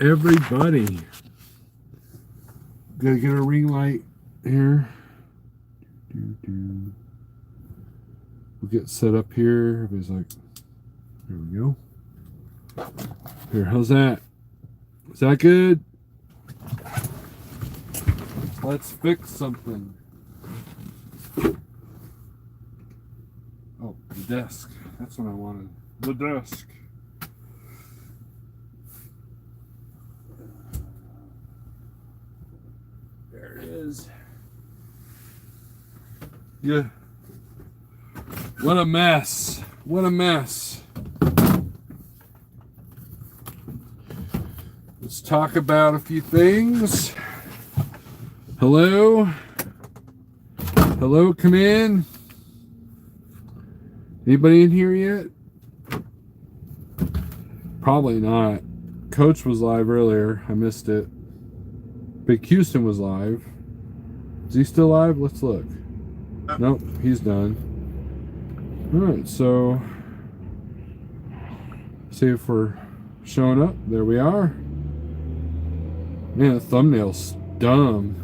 everybody. Gotta get a ring light here. We'll get set up here. Everybody's like, there we go. Here, how's that? Is that good? Let's fix something. Oh, the desk. That's what I wanted. The desk. There it is. Yeah. What a mess. What a mess. Let's talk about a few things. Hello? Hello, come in. Anybody in here yet? Probably not. Coach was live earlier. I missed it. Big Houston was live. Is he still live? Let's look. Nope, he's done. Alright, so see if we're showing up. There we are. Man, the thumbnail's dumb.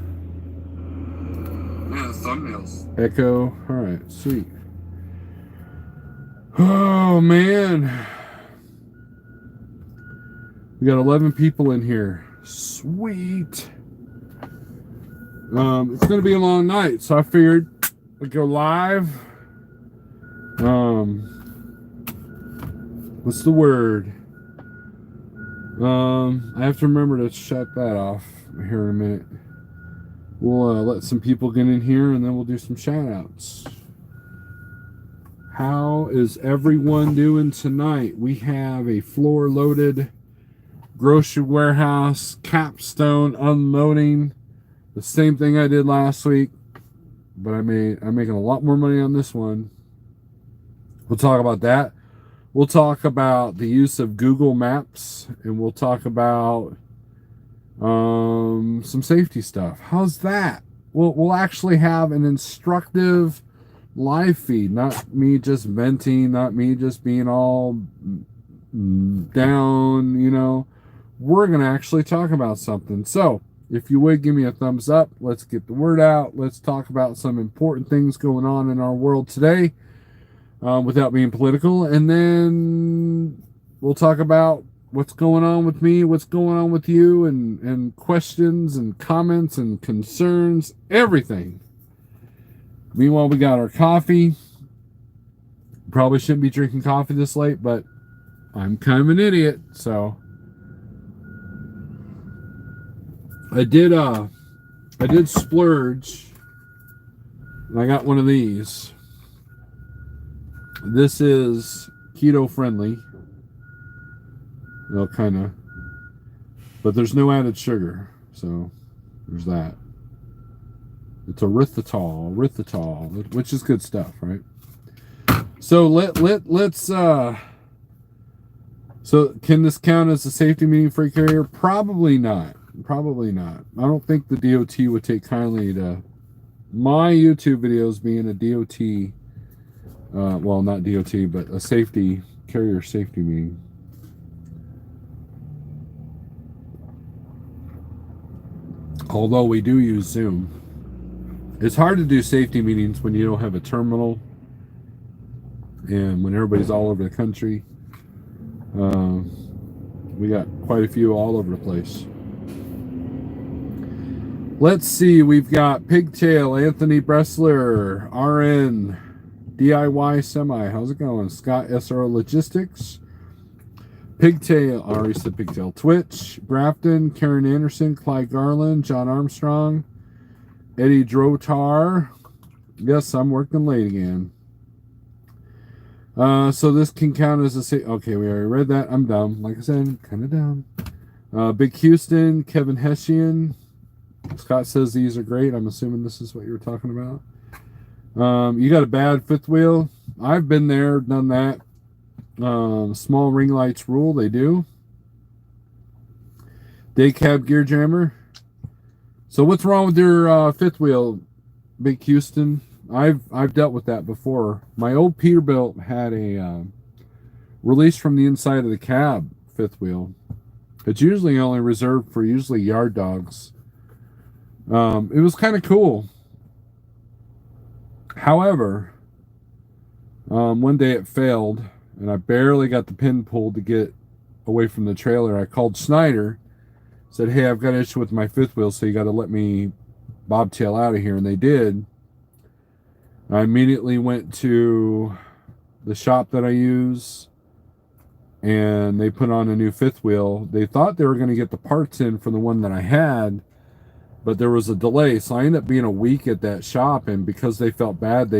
Man, the thumbnail's echo. Alright, sweet. Oh man. We got 11 people in here. Sweet. It's gonna be a long night, so I figured we'd go live. What's the word? I have to remember to shut that off here in a minute. We'll let some people get in here and then we'll do some shout outs. How is everyone doing tonight? We have a floor loaded grocery warehouse capstone unloading. The same thing I did last week, but I'm making a lot more money on this one. We'll talk about that. We'll talk about the use of Google Maps, and we'll talk about some safety stuff. How's that? We'll actually have an instructive live feed, not me just venting, not me just being all down, you know. We're going to actually talk about something. So, if you would give me a thumbs up, let's get the word out. Let's talk about some important things going on in our world today without being political. And then we'll talk about what's going on with me, what's going on with you, and questions and comments and concerns, everything. Meanwhile, we got our coffee. Probably shouldn't be drinking coffee this late, but I'm kind of an idiot, so I did splurge, and I got one of these. This is keto friendly. Well, kind of. But there's no added sugar, so there's that. It's erythritol, which is good stuff, right? So let's so can this count as a safety meeting for a carrier? Probably not. Probably not. I don't think the DOT would take kindly to my YouTube videos being a DOT, well, not DOT, but a safety, carrier safety meeting. Although we do use Zoom. It's hard to do safety meetings when you don't have a terminal and when everybody's all over the country. We got quite a few all over the place. Let's see, we've got Pigtail, Anthony Bressler, RN, DIY Semi, how's it going? Scott SRO Logistics, Pigtail, I already said Pigtail, Twitch, Grafton, Karen Anderson, Clyde Garland, John Armstrong, Eddie Drotar. Yes, I'm working late again. So this can count as a okay, we already read that. I'm dumb. Like I said, kind of dumb. Big Houston, Kevin Hessian. Scott says these are great. I'm assuming this is what you were talking about. You got a bad fifth wheel? I've been there, done that. Small ring lights rule, they do. Day cab gear jammer. So what's wrong with your fifth wheel, Big Houston? I've dealt with that before. My old Peterbilt had a release from the inside of the cab fifth wheel. It's usually only reserved for usually yard dogs. It was kind of cool. However, one day it failed, and I barely got the pin pulled to get away from the trailer. I called Schneider, said, "Hey, I've got an issue with my fifth wheel, so you got to let me bobtail out of here," and they did. I immediately went to the shop that I use, and they put on a new fifth wheel. They thought they were going to get the parts in for the one that I had, but there was a delay, so I ended up being a week at that shop, and because they felt bad,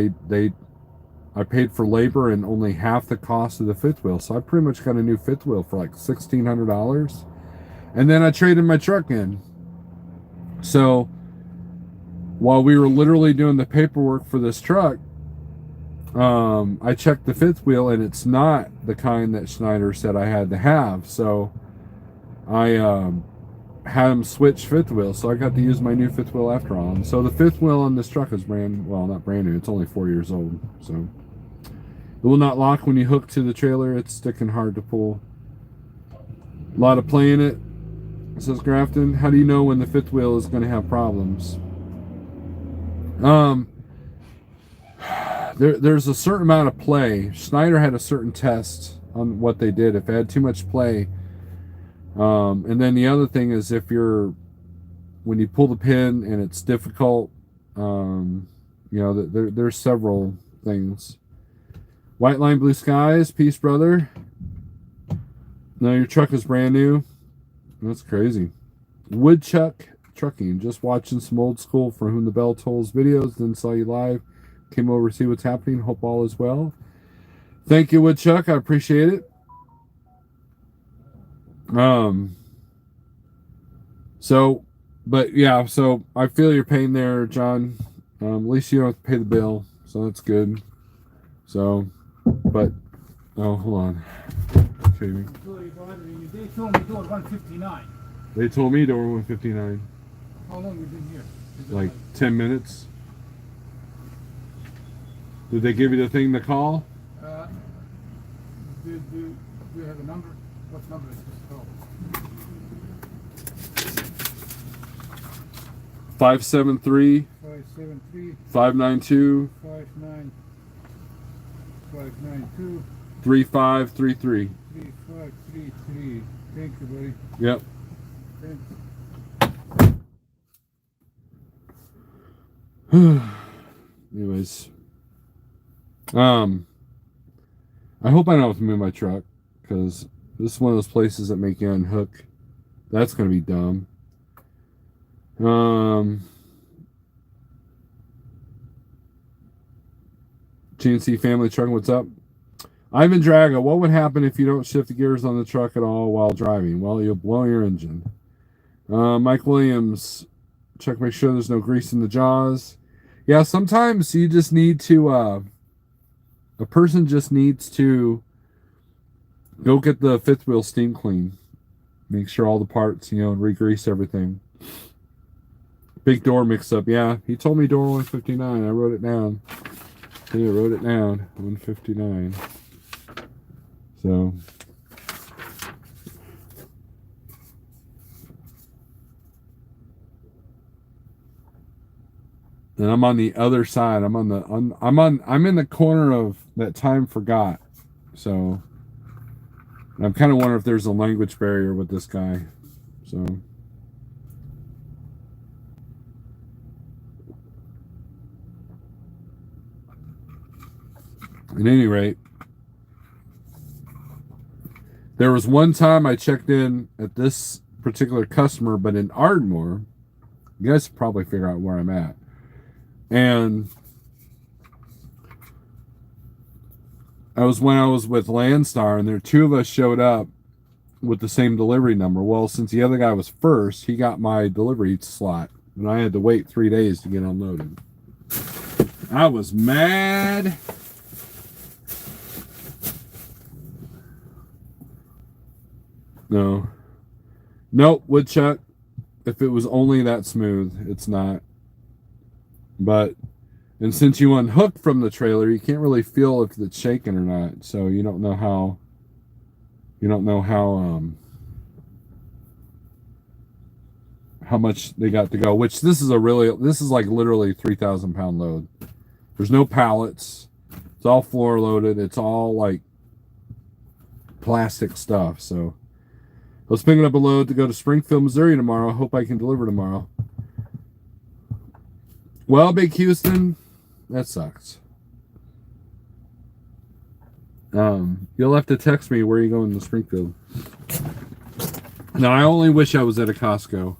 I paid for labor and only half the cost of the fifth wheel, so I pretty much got a new fifth wheel for like $1,600, and then I traded my truck in. So while we were literally doing the paperwork for this truck, I checked the fifth wheel, and it's not the kind that Schneider said I had to have. So I had him switch fifth wheel, so I got to use my new fifth wheel after all. And so the fifth wheel on this truck is not brand new. It's only 4 years old. So it will not lock when you hook to the trailer. It's sticking hard to pull. A lot of play in it, says Grafton. How do you know when the fifth wheel is going to have problems? There's a certain amount of play. Schneider had a certain test on what they did. If it had too much play, and then the other thing is when you pull the pin and it's difficult, there's several things. White line, blue skies, peace, brother. No, your truck is brand new. That's crazy. Woodchuck Trucking, just watching some old school For Whom the Bell Tolls videos, then saw you live. Came over to see what's happening. Hope all is well. Thank you, Woodchuck. I appreciate it. So I feel your pain there, John. At least you don't have to pay the bill, so that's good. So, but hold on. They told me door 159. They told me door 159. How long have you been here? Like 10 minutes. Did they give you the thing to call? Do you have a number? What number is this call? 573 592 592 3533. 3533. Thank you, buddy. Yep. Thanks. Anyways, I hope I don't have to move my truck, because this is one of those places that make you unhook. That's gonna be dumb. GNC Family Truck, what's up? Ivan Draga, what would happen if you don't shift the gears on the truck at all while driving? Well, you'll blow your engine. Mike Williams, check, make sure there's no grease in the jaws. Yeah, sometimes you just need to, a person just needs to go get the fifth wheel steam clean. Make sure all the parts, and re-grease everything. Big door mix up. Yeah, he told me door 159. I wrote it down. I wrote it down. 159. So. And I'm on the other side. I'm in the corner of that time forgot. So I'm kind of wondering if there's a language barrier with this guy. So at any rate, there was one time I checked in at this particular customer, but in Ardmore. You guys probably figure out where I'm at. And when I was with Landstar, and there two of us showed up with the same delivery number. Well, since the other guy was first, he got my delivery slot, and I had to wait 3 days to get unloaded. I was mad. Nope, Woodchuck. If it was only that smooth, it's not. But, and since you unhook from the trailer, you can't really feel if it's shaking or not. So you don't know how how much they got to go. Which this is like literally 3,000-pound load. There's no pallets. It's all floor loaded. It's all like plastic stuff. So I was picking up a load to go to Springfield, Missouri tomorrow. I hope I can deliver tomorrow. Well, Big Houston, that sucks. You'll have to text me where you're going to Springfield. Now, I only wish I was at a Costco.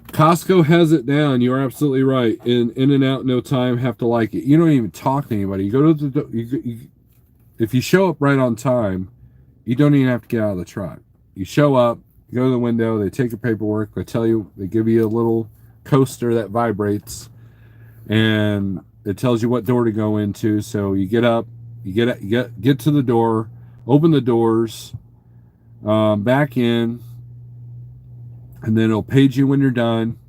Costco has it down. You are absolutely right. In and out, no time. Have to like it. You don't even talk to anybody. You go to if you show up right on time, you don't even have to get out of the truck. You show up, you go to the window. They take your paperwork. They give you a little coaster that vibrates, and it tells you what door to go into. So you get up, you get to the door, open the doors, back in. And then it'll page you when you're done.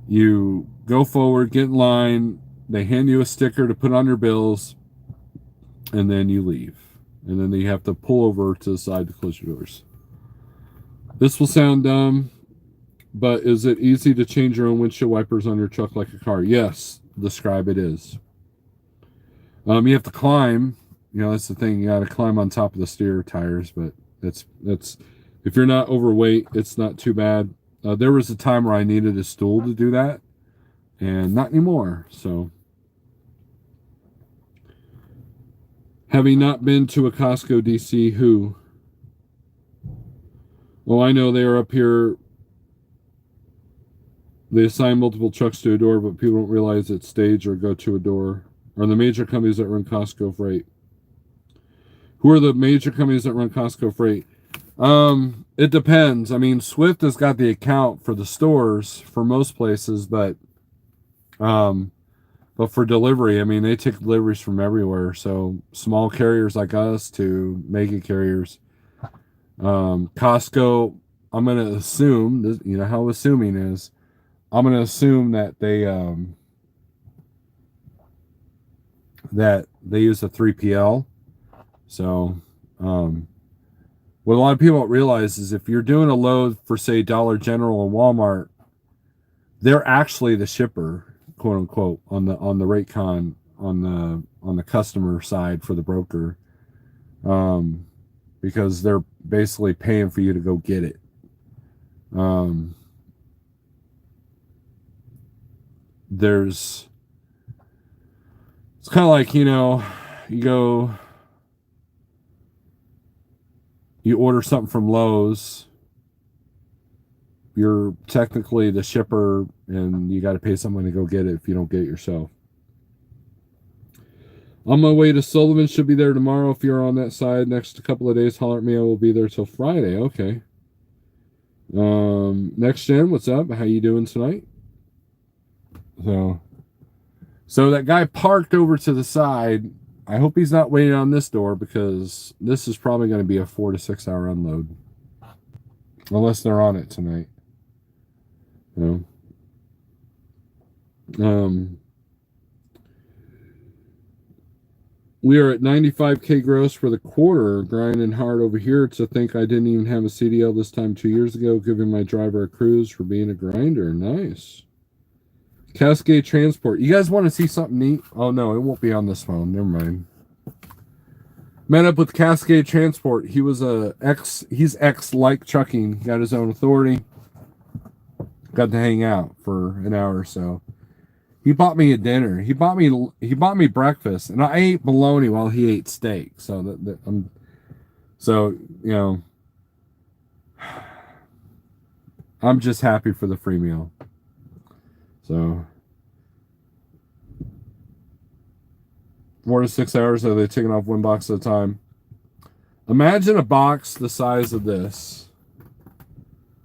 You go forward, get in line. They hand you a sticker to put on your bills. And then you leave. And then you have to pull over to the side to close your doors. This will sound dumb, but is it easy to change your own windshield wipers on your truck like a car? Yes, describe it is. You have to climb. You know, that's the thing. You got to climb on top of the steer tires, but that's if you're not overweight, it's not too bad. There was a time where I needed a stool to do that, and not anymore. So, having not been to a Costco DC, who? Well, I know they are up here. They assign multiple trucks to a door, but people don't realize it's stage or go to a door. Are the major companies that run Costco freight? Who are the major companies that run Costco freight? It depends. I mean, Swift has got the account for the stores for most places, but for delivery, I mean, they take deliveries from everywhere. So small carriers like us to mega carriers. Costco, I'm going to assume, you know how assuming is, I'm going to assume that they use a 3PL. So, what a lot of people don't realize is if you're doing a load for, say, Dollar General or Walmart, they're actually the shipper, quote unquote, on the rate con on the customer side for the broker, because they're basically paying for you to go get it. It's kind of like, you know, you order something from Lowe's, you're technically the shipper, and you got to pay someone to go get it if you don't get it yourself. On my way to Sullivan, should be there tomorrow. If you're on that side next a couple of days, holler at me. I will be there till Friday. Okay. Next Gen, what's up? How you doing tonight? So that guy parked over to the side. I hope he's not waiting on this door, because this is probably going to be a 4 to 6 hour unload. Unless they're on it tonight. You know? We are at 95K gross for the quarter, grinding hard over here. To think I didn't even have a CDL this time 2 years ago, giving my driver a cruise for being a grinder. Nice. Cascade Transport. You guys want to see something neat? Oh no, it won't be on this phone. Never mind. Met up with Cascade Transport. He's ex like trucking. He got his own authority. Got to hang out for an hour or so. He bought me a dinner. He bought me breakfast, and I ate bologna while he ate steak. So you know, I'm just happy for the free meal. So 4 to 6 hours, so they're taking off one box at a time. Imagine a box the size of this.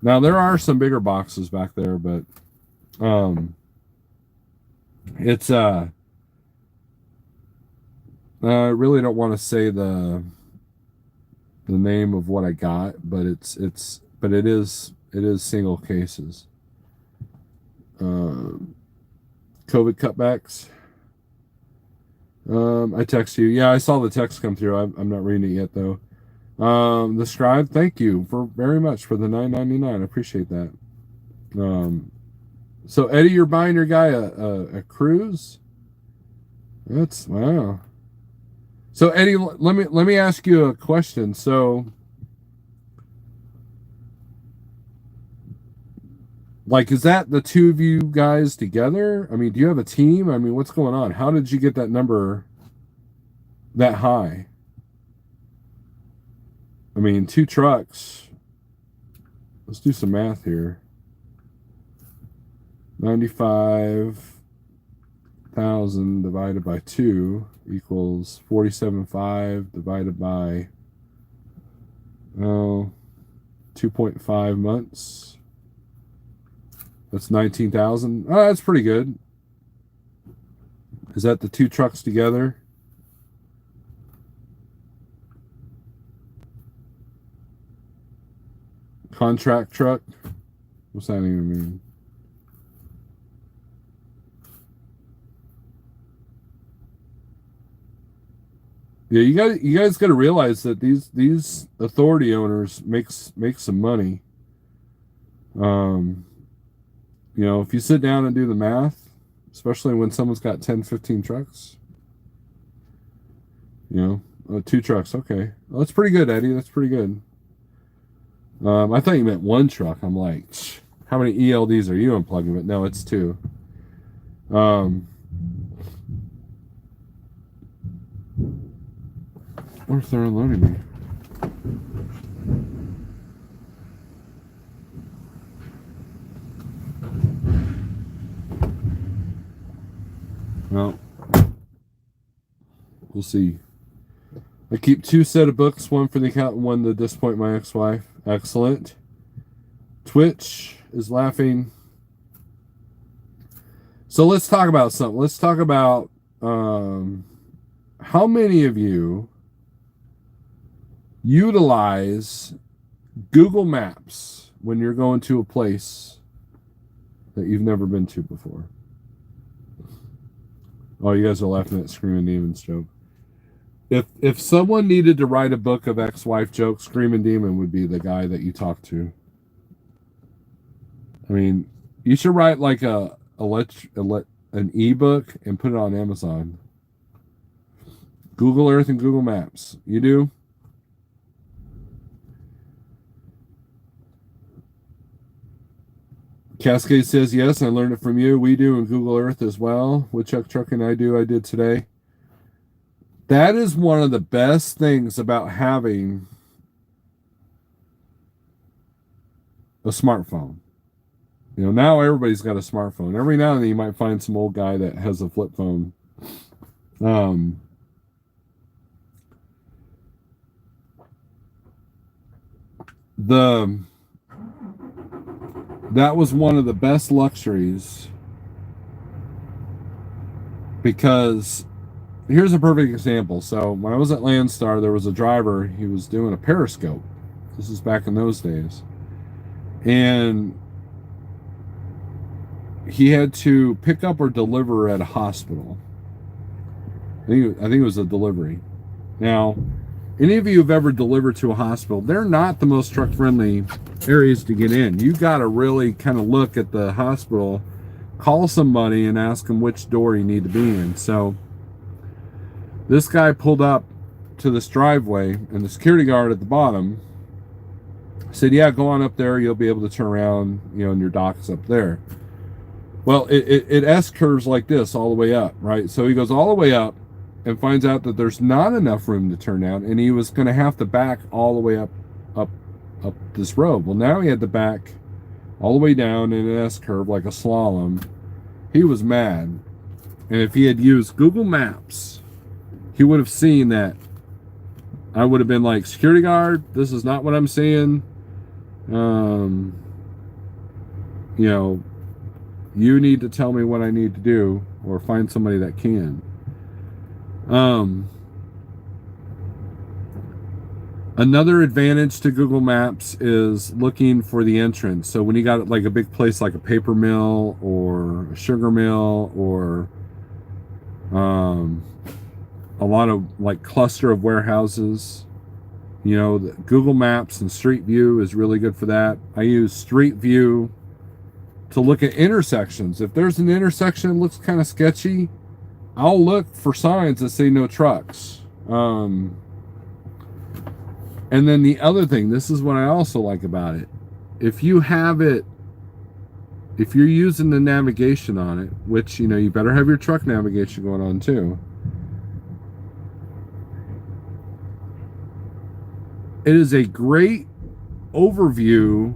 Now there are some bigger boxes back there, but it's I really don't want to say the name of what I got, but it is single cases. COVID cutbacks. I text you. Yeah, I saw the text come through. I'm not reading it yet though. The Scribe, thank you very much for the $9.99. I appreciate that. So Eddie, you're buying your guy a cruise. That's wow. So Eddie, let me ask you a question. So, like, is that the two of you guys together? I mean, do you have a team? I mean, what's going on? How did you get that number that high? I mean, two trucks. Let's do some math here. 95,000 divided by 2 equals 47.5 divided by 2.5 months. That's 19,000. Oh, that's pretty good. Is that the two trucks together? Contract truck? What's that even mean? Yeah, you guys got to realize that these authority owners make some money. You know, if you sit down and do the math, especially when someone's got 10, 15 trucks, you know, two trucks, okay. Well, that's pretty good, Eddie. That's pretty good. I thought you meant one truck. I'm like, how many ELDs are you unplugging? But no, it's two. What if they're unloading me? Well, we'll see. I keep two set of books, one for the accountant, one to disappoint my ex-wife. Excellent. Twitch is laughing. So let's talk about something. Let's talk about how many of you utilize Google Maps when you're going to a place that you've never been to before. Oh, you guys are laughing at Screaming Demons joke. If someone needed to write a book of ex-wife jokes, Screaming Demon would be the guy that you talk to. I mean, you should write like an ebook and put it on Amazon. Google Earth and Google Maps. You do? Cascade says, yes, I learned it from you. We do in Google Earth as well. Woodchuck Trucking, I did today. That is one of the best things about having a smartphone. You know, now everybody's got a smartphone. Every now and then you might find some old guy that has a flip phone. That was one of the best luxuries, because here's a perfect example. So when I was at Landstar, there was a driver. He was doing a periscope. This is back in those days. And he had to pick up or deliver at a hospital. I think it was a delivery. Now, any of you who've ever delivered to a hospital, they're not the most truck-friendly areas to get in. You got to really kind of look at the hospital, call somebody and ask them which door you need to be in. So this guy pulled up to this driveway, and the security guard at the bottom said, yeah, go on up there. You'll be able to turn around, you know, and your dock is up there. Well, it S-curves like this all the way up, right? So he goes all the way up and finds out that there's not enough room to turn down, and he was going to have to back all the way up this road. Well, now he had to back all the way down in an S-curve like a slalom. He was mad. And if he had used Google Maps, he would have seen that. I would have been like, security guard, this is not what I'm seeing. You know, you need to tell me what I need to do, or find somebody that can. Another advantage to Google Maps is looking for the entrance. So when you got like a big place like a paper mill or a sugar mill, or a lot of like cluster of warehouses, you know, Google Maps and Street View is really good for that. I use Street View to look at intersections. If there's an intersection that looks kind of sketchy, I'll look for signs that say no trucks. And then the other thing, this is what I also like about it. If you have it, if you're using the navigation on it, which, you know, you better have your truck navigation going on too. It is a great overview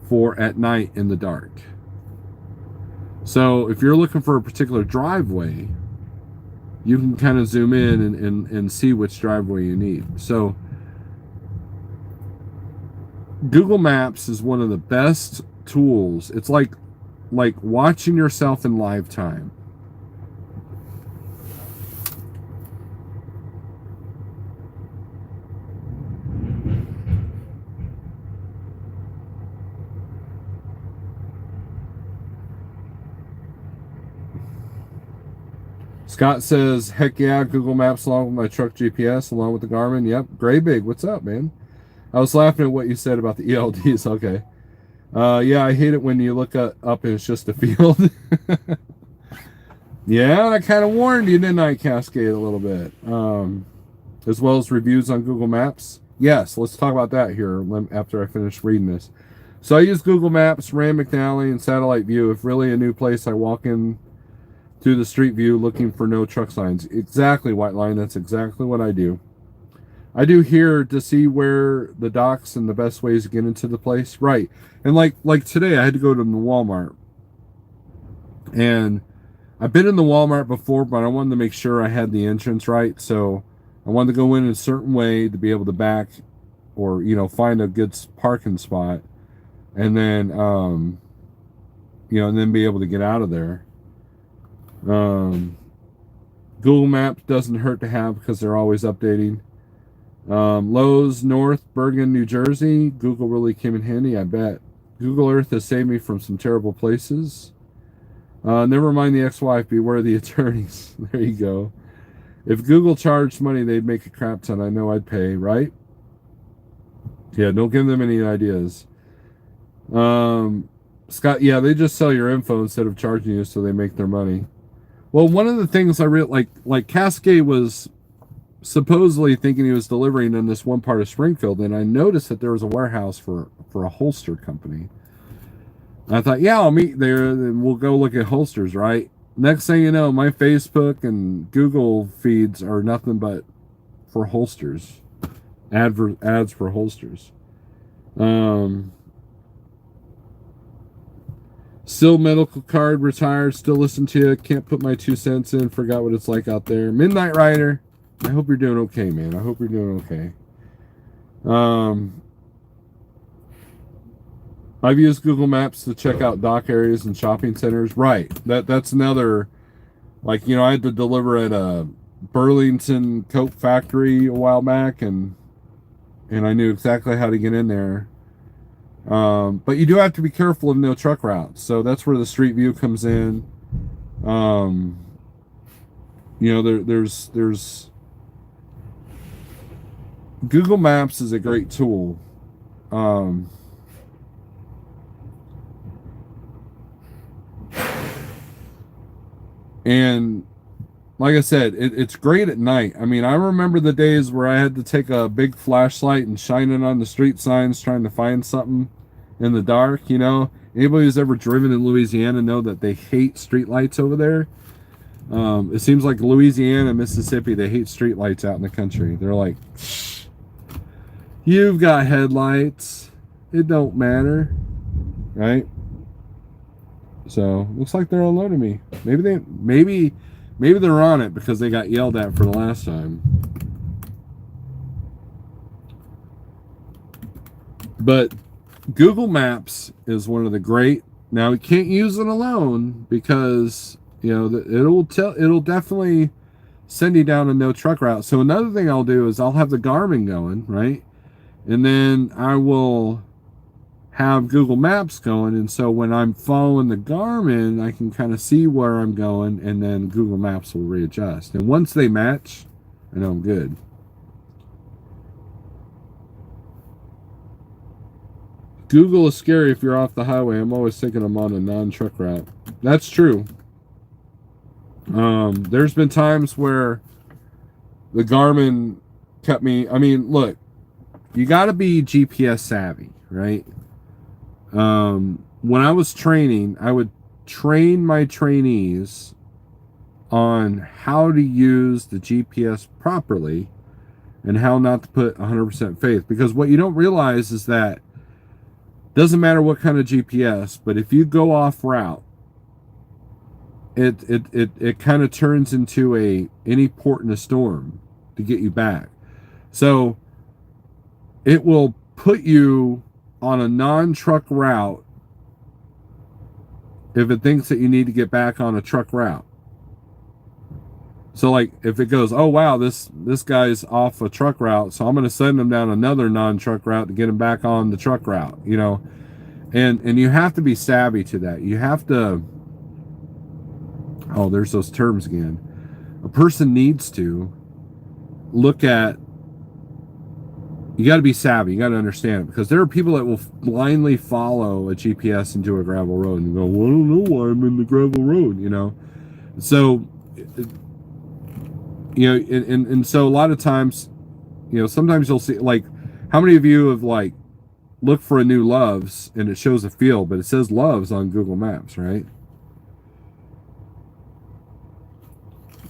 for at night in the dark. So if you're looking for a particular driveway, you can kind of zoom in and see which driveway you need. So Google Maps is one of the best tools. It's like watching yourself in live time. Scott says, heck yeah, Google Maps along with my truck GPS, along with the Garmin. Yep. Gray Big, what's up, man? I was laughing at what you said about the ELDs. Okay. Yeah, I hate it when you look up and it's just a field. Yeah, I kind of warned you, didn't I, Cascade, a little bit. As well as reviews on Google Maps. Yes, let's talk about that here after I finish reading this. So I use Google Maps, Rand McNally, and Satellite View. If really a new place, I walk in through the street view looking for no truck signs. Exactly, White Line. That's exactly what I do. I do here to see where the docks and the best ways to get into the place. Right. And like today, I had to go to the Walmart. And I've been in the Walmart before, but I wanted to make sure I had the entrance right. So I wanted to go in a certain way to be able to back or, you know, find a good parking spot. And then, you know, and then be able to get out of there. Google Maps doesn't hurt to have because they're always updating. Lowe's North Bergen, New Jersey. Google really came in handy, I bet. Google Earth has saved me from some terrible places. Never mind the ex-wife, beware the attorneys. There you go. If Google charged money, they'd make a crap ton. I know I'd pay, right? Yeah, don't give them any ideas. Scott, yeah, they just sell your info instead of charging you so they make their money. Well, one of the things I really like Cascade was supposedly thinking he was delivering in this one part of Springfield, and I noticed that there was a warehouse for a holster company. And I thought, yeah, I'll meet there and we'll go look at holsters, right? Next thing you know, my Facebook and Google feeds are nothing but for holsters. Ads for holsters. Still medical card, retired, still listen to you. Can't put my 2 cents in. Forgot what it's like out there. Midnight Rider. I hope you're doing okay, man. I hope you're doing okay. I've used Google Maps to check out dock areas and shopping centers. Right. That's another, like, you know, I had to deliver at a Burlington coat factory a while back, and I knew exactly how to get in there. But you do have to be careful of no truck routes. So that's where the Street View comes in. You know, there's Google Maps is a great tool. And like I said, it's great at night. I mean, I remember the days where I had to take a big flashlight and shine it on the street signs trying to find something in the dark, you know. Anybody who's ever driven in Louisiana know that they hate street lights over there. It seems like Louisiana and Mississippi, they hate street lights out in the country. They're like, you've got headlights. It don't matter. Right? So, looks like they're unloading me. Maybe they're on it because they got yelled at for the last time. But Google Maps is one of the great. Now, we can't use it alone because, you know, it'll definitely send you down a no truck route. So another thing I'll do is I'll have the Garmin going, right? And then I will have Google Maps going, and so when I'm following the Garmin, I can kind of see where I'm going, and then Google Maps will readjust. And once they match, I know I'm good. Google is scary if you're off the highway. I'm always thinking I'm on a non-truck route. That's true. There's been times where the Garmin kept me. I mean, look, you got to be GPS savvy, right? When I was training, I would train my trainees on how to use the GPS properly and how not to put 100% faith. Because what you don't realize is that doesn't matter what kind of GPS, but if you go off route, it kind of turns into any port in a storm to get you back. So it will put you on a non-truck route if it thinks that you need to get back on a truck route. So like if it goes, oh wow, this guy's off a truck route, so I'm going to send him down another non-truck route to get him back on the truck route, you know. And you have to be savvy to that. You have to, oh, there's those terms again. A person needs to look at, you got to be savvy. You got to understand it, because there are people that will blindly follow a GPS into a gravel road and go, well, I don't know why I'm in the gravel road, you know. So, you know, and so a lot of times, you know, sometimes you'll see, like, how many of you have like looked for a new Loves and it shows a field, but it says Loves on Google Maps, right?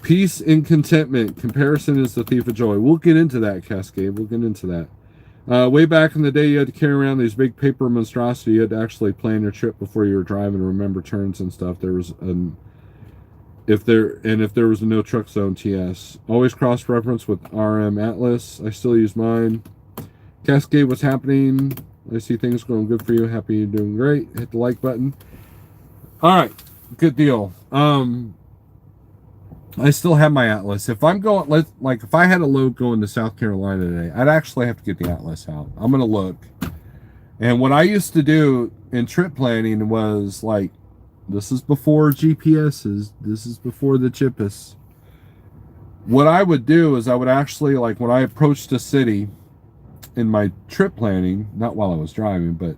Peace and contentment. Comparison is the thief of joy. We'll get into that, Cascade. We'll get into that. Way back in the day, you had to carry around these big paper monstrosities. You had to actually plan your trip before you were driving and remember turns and stuff. There was if there was a no truck zone TS. Always cross-reference with RM Atlas. I still use mine. Cascade, what's happening? I see things going good for you. Happy you're doing great. Hit the like button. All right, good deal. I still have my Atlas. If I'm going, like if I had a load going to South Carolina today, I'd actually have to get the Atlas out. I'm gonna look. And what I used to do in trip planning was like, this is before GPSs. This is before the chippus. What I would do is I would actually, like when I approached a city in my trip planning, not while I was driving, but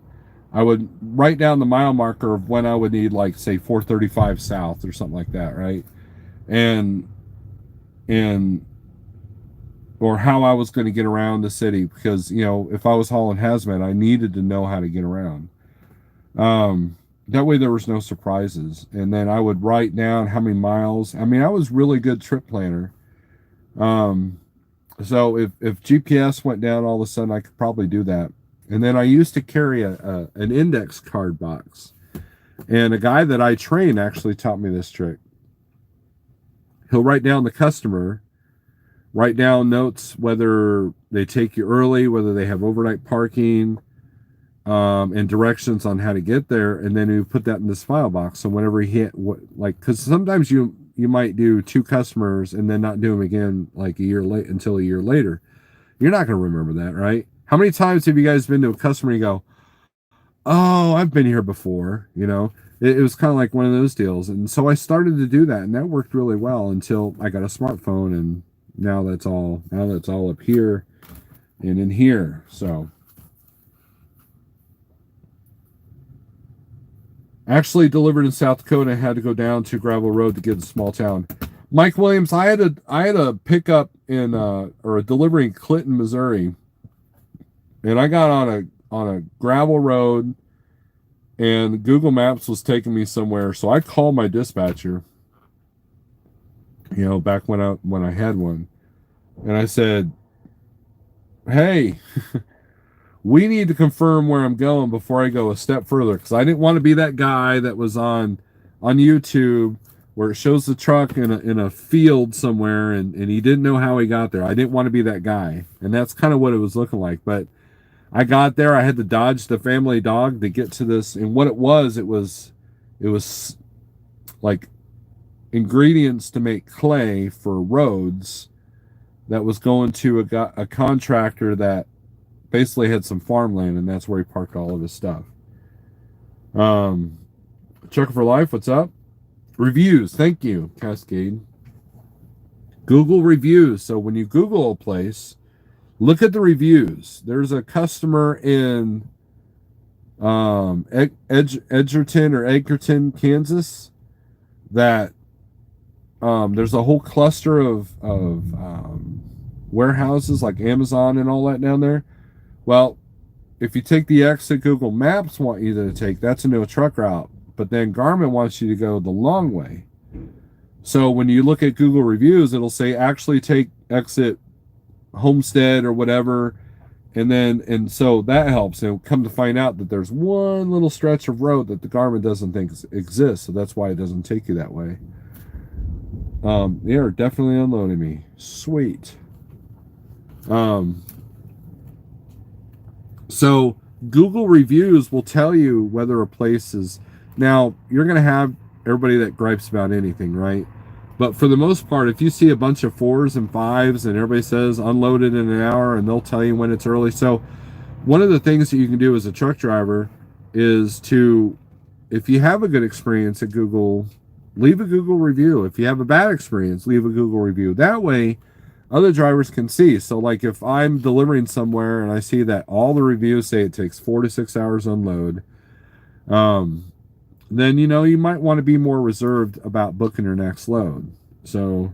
I would write down the mile marker of when I would need, like, say 435 south or something like that, right? And or how I was going to get around the city, because, you know, if I was hauling hazmat, I needed to know how to get around. That way there was no surprises. And then I would write down how many miles. I mean, I was really good trip planner. So if GPS went down all of a sudden, I could probably do that. And then I used to carry an index card box. And a guy that I train actually taught me this trick. He'll write down the customer, write down notes whether they take you early, whether they have overnight parking, and directions on how to get there. And then you put that in this file box. So whenever he hit, because sometimes you might do 2 customers and then not do them again like a year late until a year later. You're not going to remember that, right? How many times have you guys been to a customer and you go, oh, I've been here before, you know? It was kind of like one of those deals. And so I started to do that, and that worked really well until I got a smartphone, and now that's all up here and in here. So actually delivered in South Dakota, I had to go down to gravel road to get a small town. Mike Williams, I had a pickup in or a delivery in Clinton, Missouri, and I got on a gravel road, and Google Maps was taking me somewhere. So I called my dispatcher, you know, back when I had one, and I said, hey, we need to confirm where I'm going before I go a step further, because I didn't want to be that guy that was on YouTube where it shows the truck in a field somewhere, and he didn't know how he got there. I didn't want to be that guy, and that's kind of what it was looking like. But I got there. I had to dodge the family dog to get to this, and what it was like ingredients to make clay for roads that was going to a contractor that basically had some farmland, and that's where he parked all of his stuff. Trucker for Life, what's up? Reviews, thank you, Cascade. Google reviews. So when you Google a place, look at the reviews. There's a customer in Edgerton, Kansas, that there's a whole cluster of warehouses like Amazon and all that down there. Well, if you take the exit Google Maps want you to take, that's a no truck route. But then Garmin wants you to go the long way. So when you look at Google reviews, it'll say actually take exit Homestead or whatever. And so that helps. And come to find out that there's one little stretch of road that the Garmin doesn't think exists. So that's why it doesn't take you that way. They are definitely unloading me. Sweet. So Google reviews will tell you whether a place is. Now, you're going to have everybody that gripes about anything, right? But for the most part, if you see a bunch of 4s and 5s and everybody says unloaded in an hour, and they'll tell you when it's early. So one of the things that you can do as a truck driver is to, if you have a good experience at Google, leave a Google review. If you have a bad experience, leave a Google review. That way, other drivers can see. So like if I'm delivering somewhere and I see that all the reviews say it takes 4 to 6 hours to unload, then you might want to be more reserved about booking your next load. So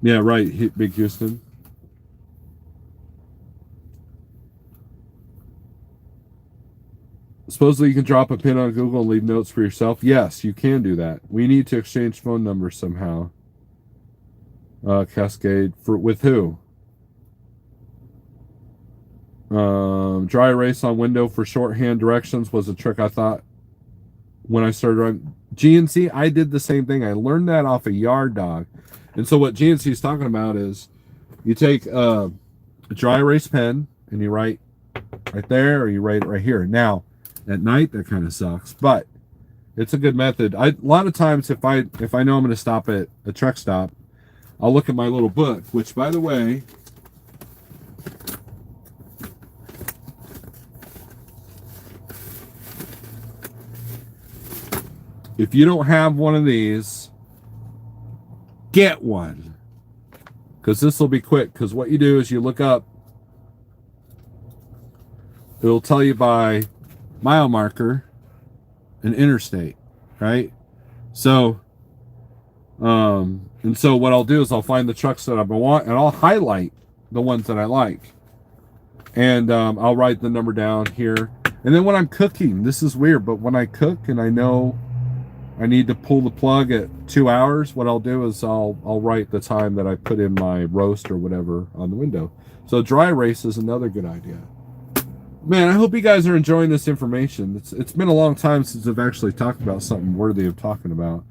yeah, right, Big Houston. Supposedly you can drop a pin on Google and leave notes for yourself. Yes, you can do that. We need to exchange phone numbers somehow. Cascade with who? Dry erase on window for shorthand directions was a trick I thought when I started running GNC. I did the same thing. I learned that off a Yard Dog. And so what GNC is talking about is you take a dry erase pen and you write right there, or you write it right here. Now, at night that kind of sucks, but it's a good method. A lot of times if I know I'm going to stop at a truck stop, I'll look at my little book, which, by the way, if you don't have one of these, get one. Because this will be quick. Because what you do is you look up, it'll tell you by mile marker and interstate, right? So, and so what I'll do is I'll find the trucks that I want, and I'll highlight the ones that I like. And I'll write the number down here. And then when I'm cooking, this is weird, but when I cook and I know I need to pull the plug at 2 hours, what I'll do is I'll write the time that I put in my roast or whatever on the window. So dry erase is another good idea. Man, I hope you guys are enjoying this information. It's been a long time since I've actually talked about something worthy of talking about.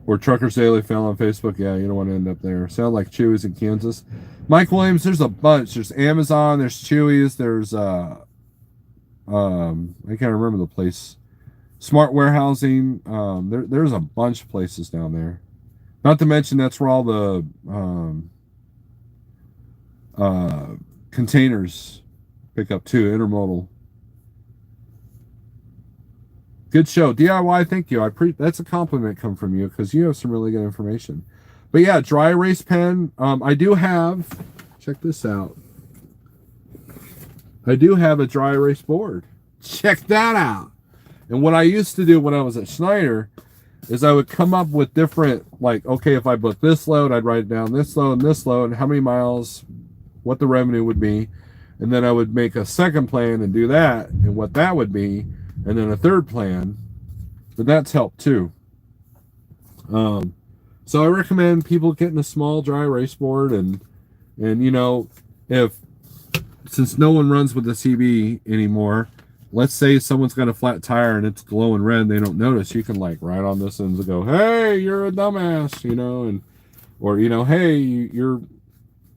Or Truckers Daily fell on Facebook. Yeah, you don't want to end up there. Sound like Chewy's in Kansas. Mike Williams, there's a bunch. There's Amazon, there's Chewy's, there's I can't remember the place. Smart Warehousing. There's a bunch of places down there. Not to mention that's where all the containers pick up too, intermodal. Good show. DIY, thank you. That's a compliment come from you, because you have some really good information. But yeah, dry erase pen. I do have, check this out. I do have a dry erase board. Check that out. And what I used to do when I was at Schneider is I would come up with different, like, okay, if I book this load, I'd write down this load and this load, and how many miles, what the revenue would be. And then I would make a second plan and do that, and what that would be. And then a third plan, but that's helped too. So I recommend people getting a small dry erase board, and if, since no one runs with the CB anymore, let's say someone's got a flat tire and it's glowing red and they don't notice, you can like write on this and go, hey, you're a dumbass, or hey, you're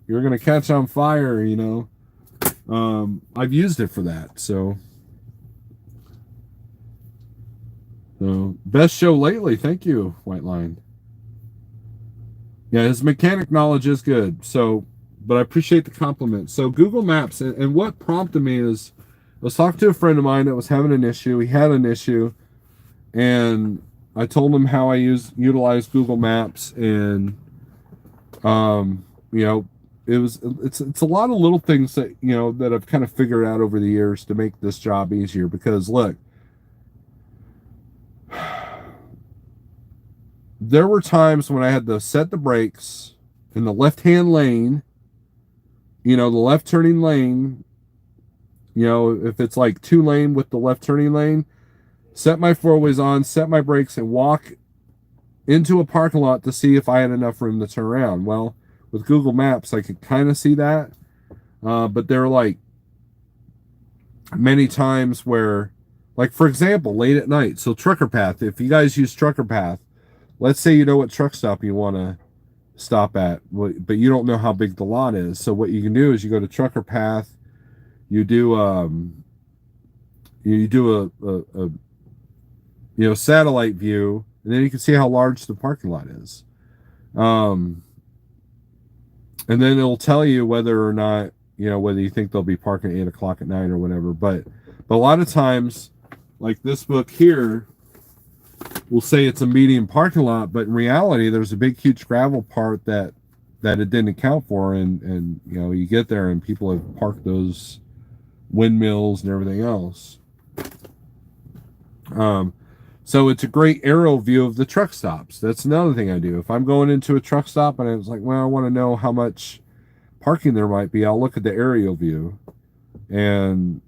gonna catch on fire, I've used it for that. So best show lately. Thank you, White Line. Yeah, his mechanic knowledge is good. So, but I appreciate the compliment. So Google Maps, and what prompted me is I was talking to a friend of mine that was having an issue. He had an issue, and I told them how I utilize Google Maps, and you know, it's a lot of little things that that I've kind of figured out over the years to make this job easier. Because look, there were times when I had to set the brakes in the left-hand lane, the left turning lane. If it's like 2 lane with the left turning lane, set my four ways on, set my brakes, and walk into a parking lot to see if I had enough room to turn around. Well, with Google Maps, I could kind of see that. But there are like many times where, like, for example, late at night. So Trucker Path, if you guys use Trucker Path, let's say you know what truck stop you want to stop at, but you don't know how big the lot is. So what you can do is you go to Trucker Path, you do a satellite view, and then you can see how large the parking lot is. And then it'll tell you whether or not, whether you think they'll be parking at 8 o'clock at night or whatever. But a lot of times, like this book here, will say it's a medium parking lot, but in reality, there's a big, huge gravel part that it didn't account for. And you get there and people have parked those windmills and everything else. So it's a great aerial view of the truck stops. That's another thing I do. If I'm going into a truck stop and I was like, well, I want to know how much parking there might be, I'll look at the aerial view, and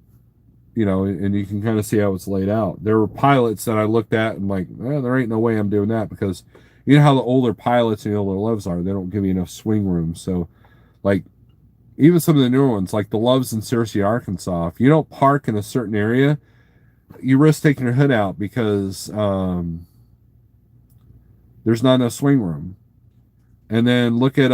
and you can kind of see how it's laid out. There were pilots that I looked at and like, there ain't no way I'm doing that, because you know how the older pilots and the older Loves are, they don't give you enough swing room. So like even some of the newer ones, like the Loves in Searcy, Arkansas, if you don't park in a certain area, you risk taking your hood out, because there's not enough swing room. And then look at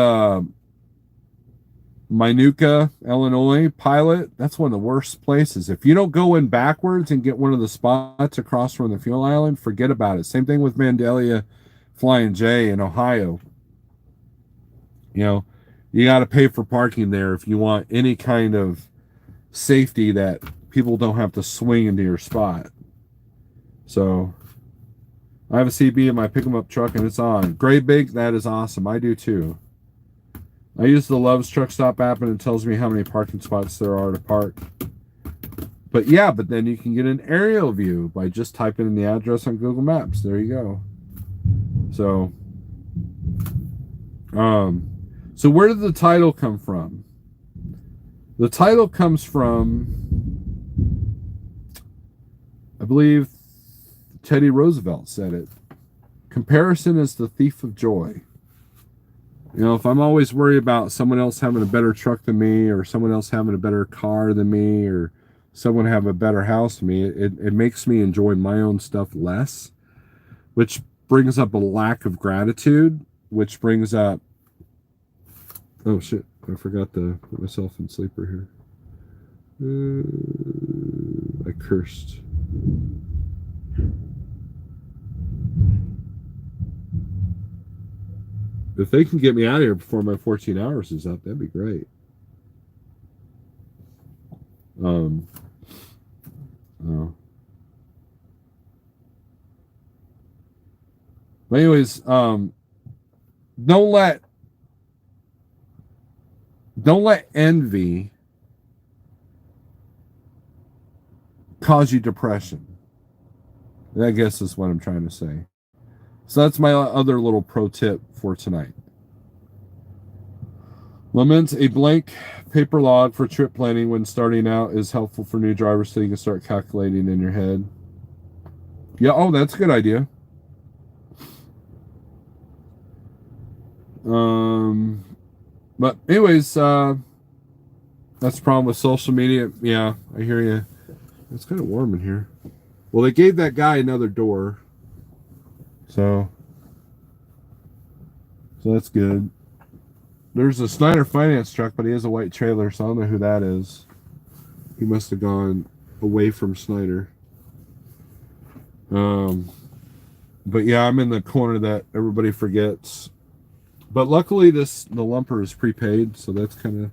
Minooka, Illinois pilot. That's one of the worst places. If you don't go in backwards and get one of the spots across from the fuel island, forget about it. Same thing with Vandalia Flying J in Ohio. You got to pay for parking there if you want any kind of safety that people don't have to swing into your spot. So I have a CB in my pick 'em up truck and it's on. Gray Big, that is awesome. I do too. I use the Love's Truck Stop app and it tells me how many parking spots there are to park. But then you can get an aerial view by just typing in the address on Google Maps. There you go. So where did the title come from? The title comes from, I believe Teddy Roosevelt said it. Comparison is the thief of joy. If I'm always worried about someone else having a better truck than me, or someone else having a better car than me, or someone having a better house than me, it makes me enjoy my own stuff less, which brings up a lack of gratitude, which brings up, oh shit, I forgot to put myself in sleeper here. I cursed. If they can get me out of here before my 14 hours is up, that'd be great. Oh. But anyways, don't let envy cause you depression. I guess is what I'm trying to say. So that's my other little pro tip for tonight. Lament a blank paper log for trip planning when starting out is helpful for new drivers, so you can start calculating in your head. Yeah, oh, that's a good idea. But anyways, that's the problem with social media. Yeah, I hear you. It's kind of warm in here. Well, they gave that guy another door. So that's good. There's a Snyder Finance truck, but he has a white trailer, so I don't know who that is. He must have gone away from Snyder. But yeah, I'm in the corner that everybody forgets. But luckily, the lumper is prepaid, so that's kind of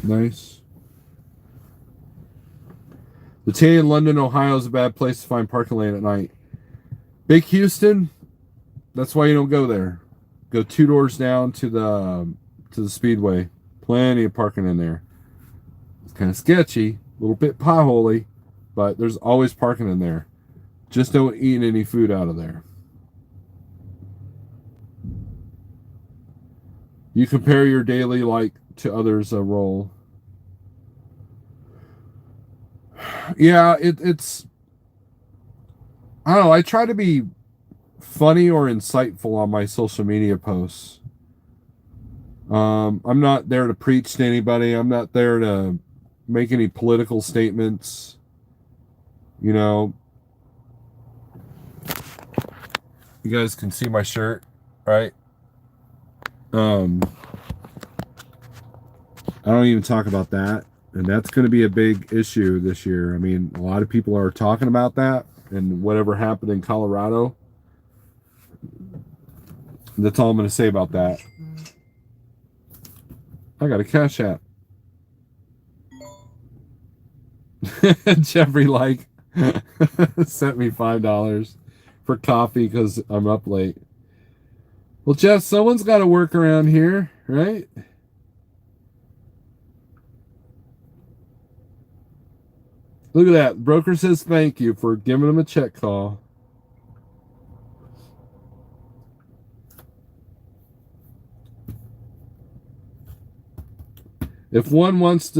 nice. The T in London, Ohio is a bad place to find parking lane at night. Big Houston, that's why you don't go there. Go 2 doors down to the speedway. Plenty of parking in there. It's kind of sketchy, a little bit potholey, but there's always parking in there. Just don't eat any food out of there. You compare your daily like to others a roll. Yeah, it's I don't know. I try to be funny or insightful on my social media posts. I'm not there to preach to anybody. I'm not there to make any political statements. You know, you guys can see my shirt, right? I don't even talk about that. And that's going to be a big issue this year. I mean, a lot of people are talking about that and whatever happened in Colorado. That's all I'm going to say about that. I got a Cash App. Jeffrey like sent me $5 for coffee because I'm up late. Well, Jeff, someone's got to work around here, right? Look at that. Broker says thank you for giving him a check call. If one wants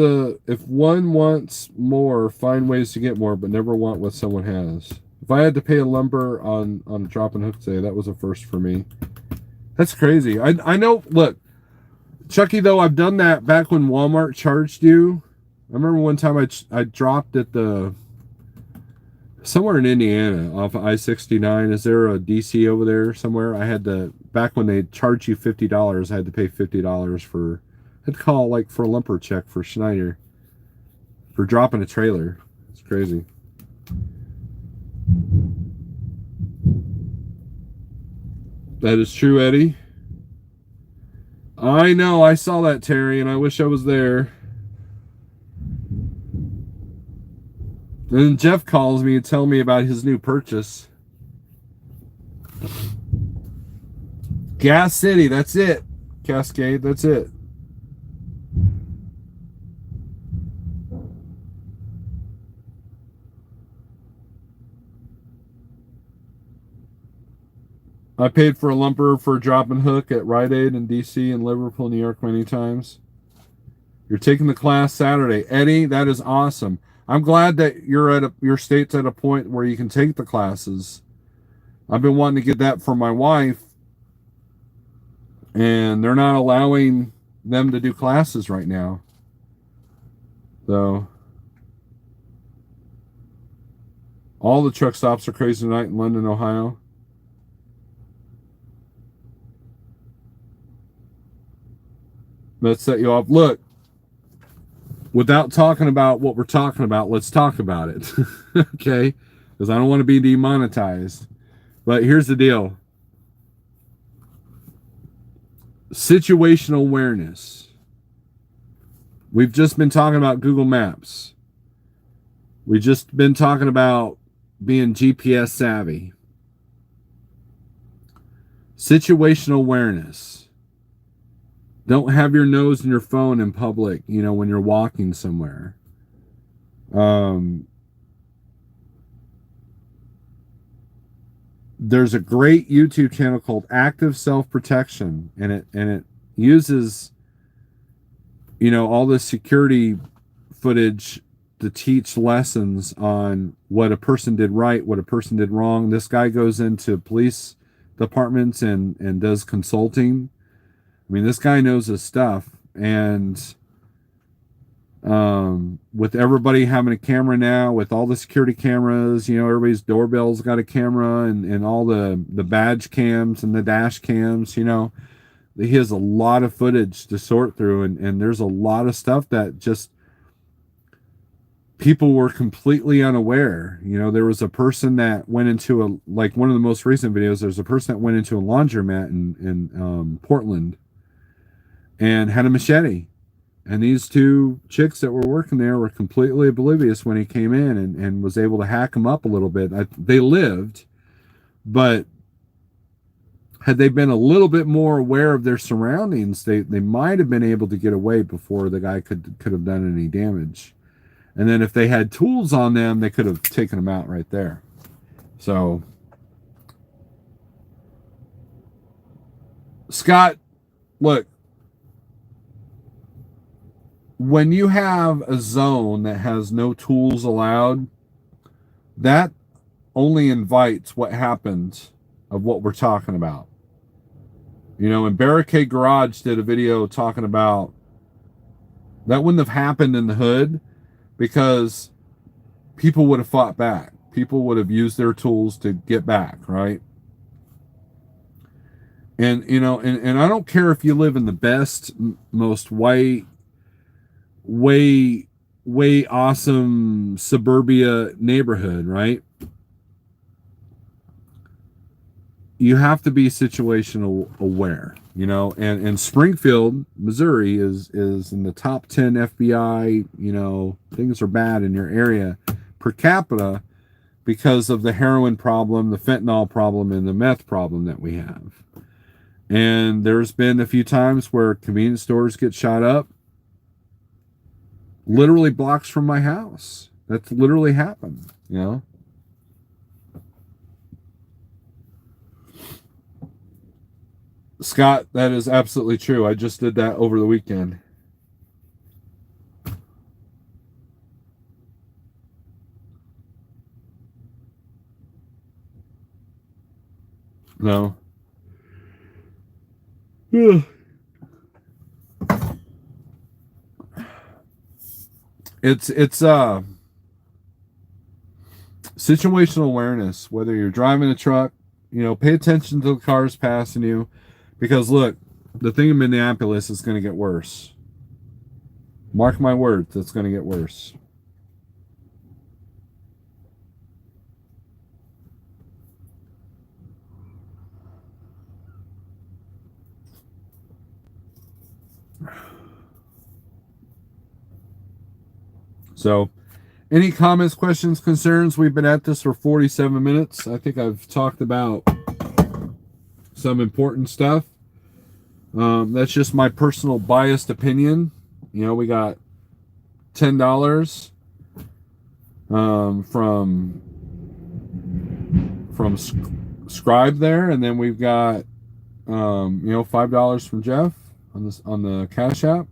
more, find ways to get more, but never want what someone has. If I had to pay a lumber on a drop and hook today, that was a first for me. That's crazy. I know. Look, Chucky, though, I've done that back when Walmart charged you. I remember one time I dropped at somewhere in Indiana off of I-69. Is there a DC over there somewhere? I had to, back when they charged you $50, I had to pay $50 for, I'd call like for a lumper check for Schneider for dropping a trailer. It's crazy. That is true, Eddie. I know, I saw that, Terry, and I wish I was there. And then Jeff calls me and tells me about his new purchase. Gas City, that's it. Cascade, that's it. I paid for a lumper for a drop and hook at Rite Aid in DC and Liverpool, New York many times. You're taking the class Saturday. Eddie, that is awesome. I'm glad that your state's at a point where you can take the classes. I've been wanting to get that for my wife, and they're not allowing them to do classes right now. So all the truck stops are crazy tonight in London, Ohio. Let's set you off. Look, without talking about what we're talking about, let's talk about it. Okay? Because I don't want to be demonetized. But here's the deal. Situational awareness. We've just been talking about Google Maps. We've just been talking about being GPS savvy. Situational awareness. Don't have your nose in your phone in public, when you're walking somewhere. There's a great YouTube channel called Active Self-Protection, and it uses, all the security footage to teach lessons on what a person did right, what a person did wrong. This guy goes into police departments and does consulting. I mean, this guy knows his stuff, and with everybody having a camera now, with all the security cameras, everybody's doorbell's got a camera, and all the badge cams and the dash cams, he has a lot of footage to sort through, and there's a lot of stuff that just people were completely unaware. There was a person that went into like one of the most recent videos, there's a person that went into a laundromat in Portland and had a machete. And these two chicks that were working there were completely oblivious when he came in and was able to hack him up a little bit. They lived, But had they been a little bit more aware of their surroundings, they might have been able to get away before the guy could have done any damage. And then if they had tools on them, they could have taken them out right there. So, Scott, look, when you have a zone that has no tools allowed, that only invites what happened of what we're talking about. You know, and Barricade Garage did a video talking about that wouldn't have happened in the hood because people would have fought back. People would have used their tools to get back, right? And, you know, and I don't care if you live in the best, most way awesome suburbia neighborhood, right? You have to be situational aware, you know, and Springfield, Missouri is in the top 10 FBI, you know, things are bad in your area per capita because of the heroin problem, the fentanyl problem, and the meth problem that we have. And there's been a few times where convenience stores get shot up, literally blocks from my house. That's literally happened, you know. Scott, that is absolutely true. I just did that over the weekend. No. It's situational awareness. Whether you're driving a truck, you know, pay attention to the cars passing you, because look, the thing in Minneapolis is going to get worse. Mark my words, it's going to get worse. So, any comments, questions, concerns? We've been at this for 47 minutes. I think I've talked about some important stuff. That's just my personal biased opinion. You know, we got $10 from Scribe there, and then we've got you know, $5 from Jeff on the Cash App.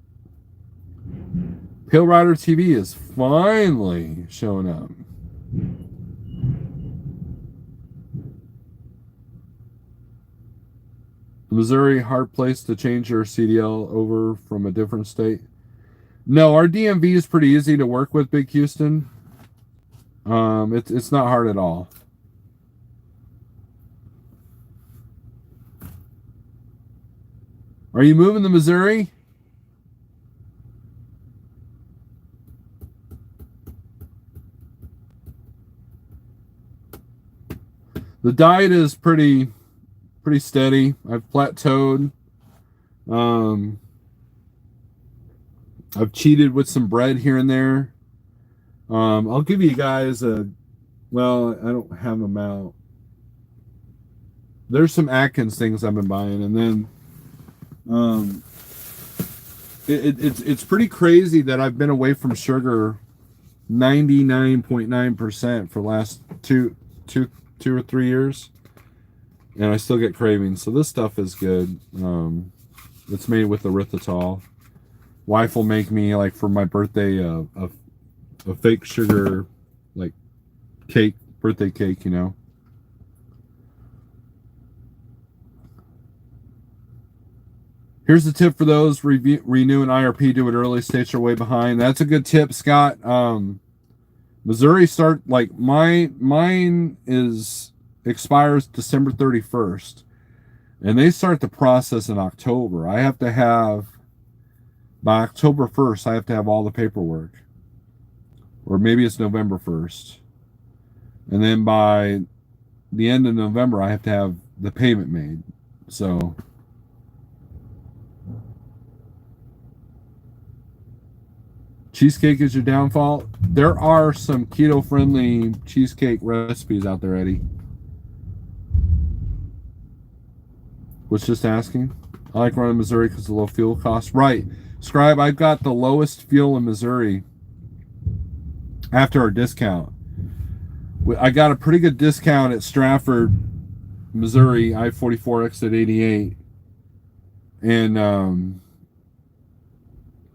Pale Rider TV is finally showing up. Missouri, hard place to change your CDL over from a different state. No, our DMV is pretty easy to work with, Big Houston. It's not hard at all. Are you moving to Missouri? The diet is pretty steady. I've plateaued. I've cheated with some bread here and there. I'll give you guys well, I don't have them out. There's some Atkins things I've been buying, and then it's pretty crazy that I've been away from sugar 99.9% for the last two or 3 years, and I still get cravings. So this stuff is good. It's made with erythritol. Wife will make me, like, for my birthday a fake sugar, like, cake, birthday cake, you know. Here's the tip for those renew an IRP, do it early, states are way behind. That's a good tip, Scott. Missouri start, like, mine expires December 31st, and they start the process in October. I have to have, by October 1st, I have to have all the paperwork, or maybe it's November 1st, and then by the end of November, I have to have the payment made. So cheesecake is your downfall. There are some keto-friendly cheesecake recipes out there, Eddie. Was just asking. I like running Missouri because of the low fuel cost. Right. Scribe, I've got the lowest fuel in Missouri after our discount. I got a pretty good discount at Stratford, Missouri, I-44 exit 88. And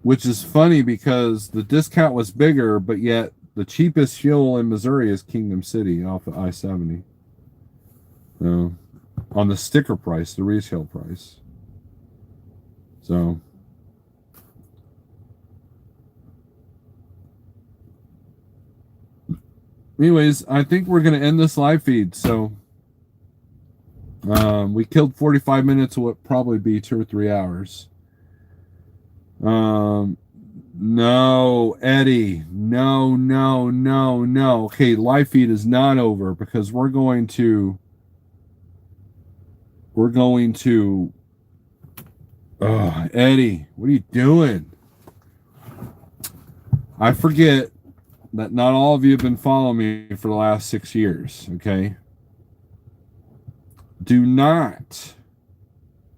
which is funny because the discount was bigger, but yet the cheapest fuel in Missouri is Kingdom City off of I-70. So, on the sticker price, the retail price. So, anyways, I think we're going to end this live feed. So, we killed 45 minutes of what probably be 2 or 3 hours. No, Eddie. No. Okay, live feed is not over because we're going to. Eddie, what are you doing? I forget that not all of you have been following me for the last 6 years, okay? Do not,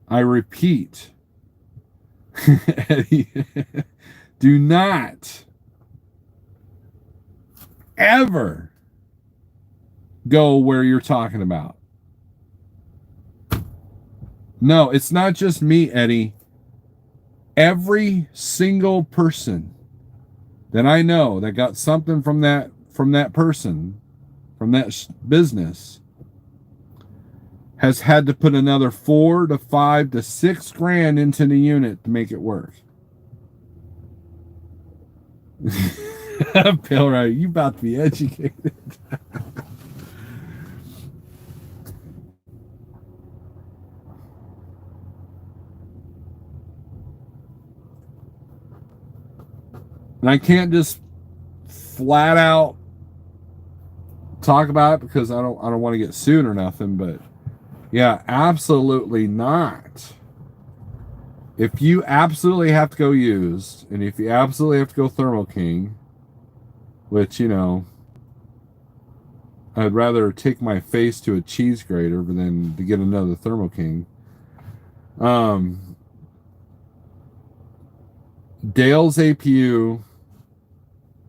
I repeat, Eddie, do not ever go where you're talking about. No, it's not just me, Eddie. Every single person that I know that got something from that person, from that business, has had to put another 4 to 5 to 6 grand into the unit to make it work. Bill, right? You about to be educated. And I can't just flat out talk about it because I don't want to get sued or nothing, but yeah, absolutely not. If you absolutely have to go used, and if you absolutely have to go Thermo King, which, you know, I'd rather take my face to a cheese grater than to get another Thermo King. Dale's APU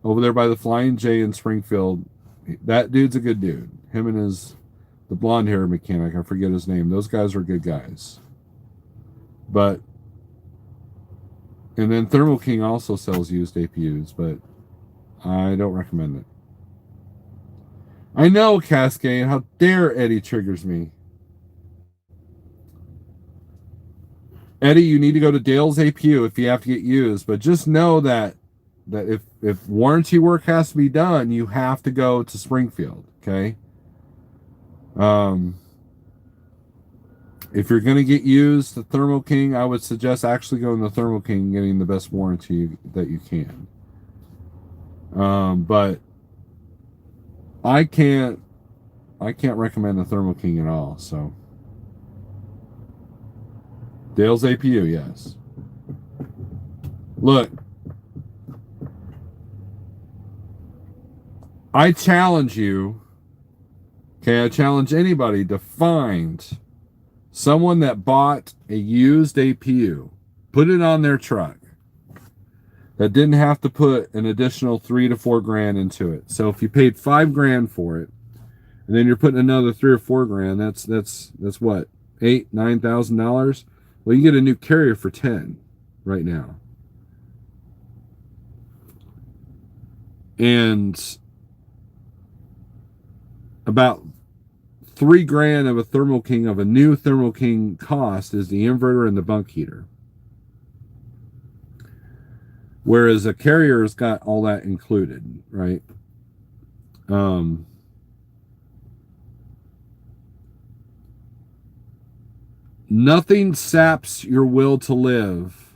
over there by the Flying J in Springfield, that dude's a good dude. Him and the blonde hair mechanic, I forget his name. Those guys are good guys. But, and then Thermo King also sells used APUs, but I don't recommend it. I know, Cascade. How dare Eddie triggers me. Eddie, you need to go to Dale's APU if you have to get used, but just know that if warranty work has to be done, you have to go to Springfield, okay? If you're going to get used the Thermo King, I would suggest actually going to Thermo King and getting the best warranty that you can. But I can't recommend the Thermo King at all, so Dale's APU, yes. Look, I challenge you, okay, I challenge anybody to find someone that bought a used APU, put it on their truck, that didn't have to put an additional 3 to 4 grand into it. So if you paid 5 grand for it, and then you're putting another 3 or 4 grand, that's what, $8,000-$9,000. Well, you get a new carrier for 10 right now. And about 3 grand of a Thermo King, of a new Thermo King cost, is the inverter and the bunk heater. Whereas a carrier's got all that included, right? Nothing saps your will to live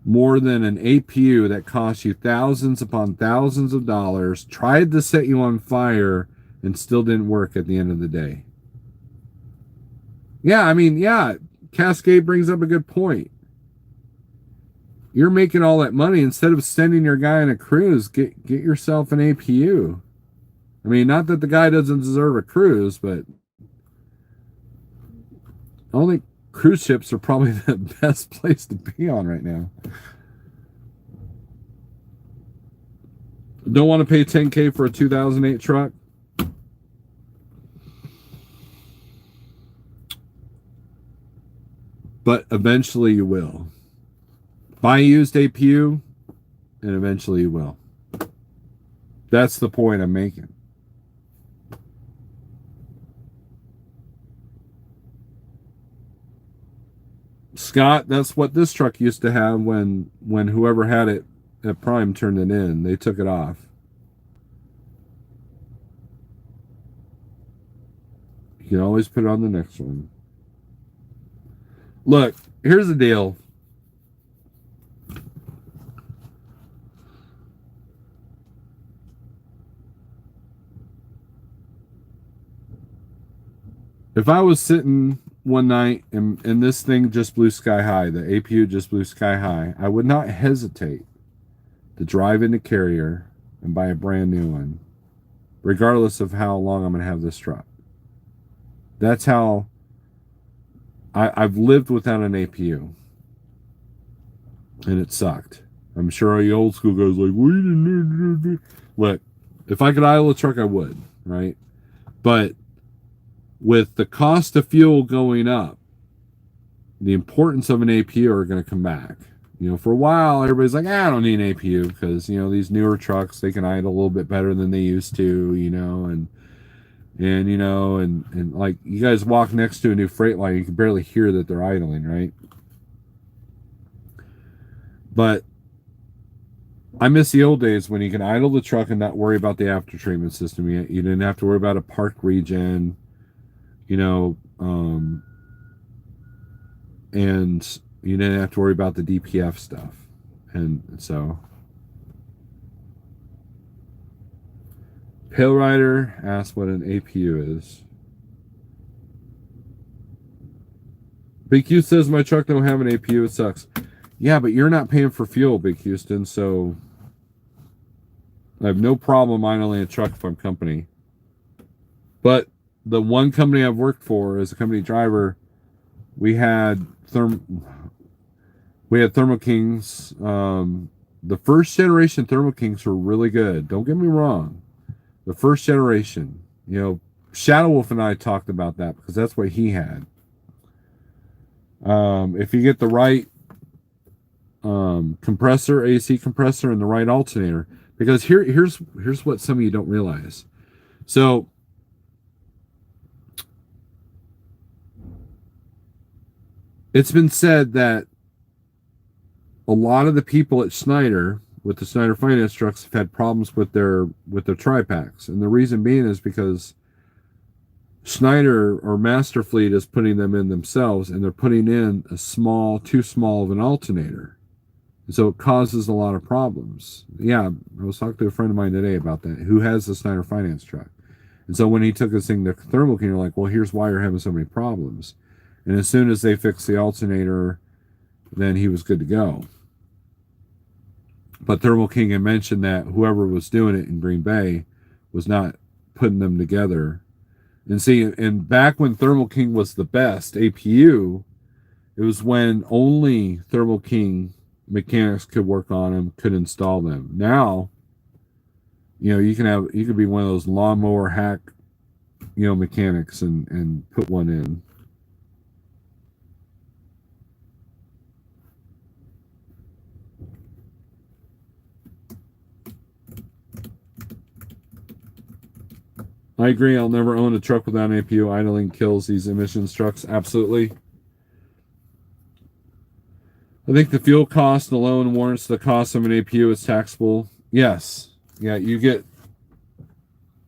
more than an APU that costs you thousands upon thousands of dollars, tried to set you on fire, and still didn't work at the end of the day. Yeah, I mean, yeah, Cascade brings up a good point. You're making all that money. Instead of sending your guy on a cruise, get yourself an APU. I mean, not that the guy doesn't deserve a cruise, but cruise ships are probably the best place to be on right now. Don't want to pay $10,000 for a 2008 truck? But eventually you will. Buy a used APU, and eventually you will. That's the point I'm making. Scott, that's what this truck used to have when whoever had it at Prime turned it in. They took it off. You can always put it on the next one. Look, here's the deal. If I was sitting one night and this thing just blew sky high, the APU just blew sky high, I would not hesitate to drive into Carrier and buy a brand new one, regardless of how long I'm going to have this truck. That's how I've lived without an APU, and it sucked. I'm sure the old school guys like, we didn't. Look, if I could idle a truck, I would, right? But with the cost of fuel going up, the importance of an APU are going to come back. You know, for a while, everybody's like, I don't need an APU because, you know, these newer trucks, they can idle a little bit better than they used to, you know, and you know, and like you guys walk next to a new Freightliner, you can barely hear that they're idling, right? But I miss the old days when you can idle the truck and not worry about the after treatment system. You didn't have to worry about a park regen, you know, and you didn't have to worry about the DPF stuff. And so Pale Rider asked what an APU is. Big Q says my truck don't have an APU, it sucks. Yeah, but you're not paying for fuel, Big Houston, so I have no problem idling a truck if I'm company. But the one company I've worked for as a company driver, we had Thermo Kings. The first generation Thermo Kings were really good. Don't get me wrong. The first generation, you know, Shadow Wolf and I talked about that because that's what he had. If you get the right compressor, AC compressor, and the right alternator, because here's what some of you don't realize. So it's been said that a lot of the people at Schneider with the Schneider Finance trucks have had problems with their tri-packs. And the reason being is because Schneider or Master Fleet is putting them in themselves, and they're putting in too small of an alternator. So it causes a lot of problems. Yeah, I was talking to a friend of mine today about that, who has the Schneider Finance truck. And so when he took this thing to Thermo King, you're like, well, here's why you're having so many problems. And as soon as they fixed the alternator, then he was good to go. But Thermo King had mentioned that whoever was doing it in Green Bay was not putting them together. And see, and back when Thermo King was the best APU, it was when only Thermo King mechanics could work on them, could install them. Now, you know, you could be one of those lawnmower hack, you know, mechanics and put one in. I agree. I'll never own a truck without an APU. Idling kills these emissions trucks. Absolutely. I think the fuel cost alone warrants the cost of an APU is taxable. Yes. Yeah, you get,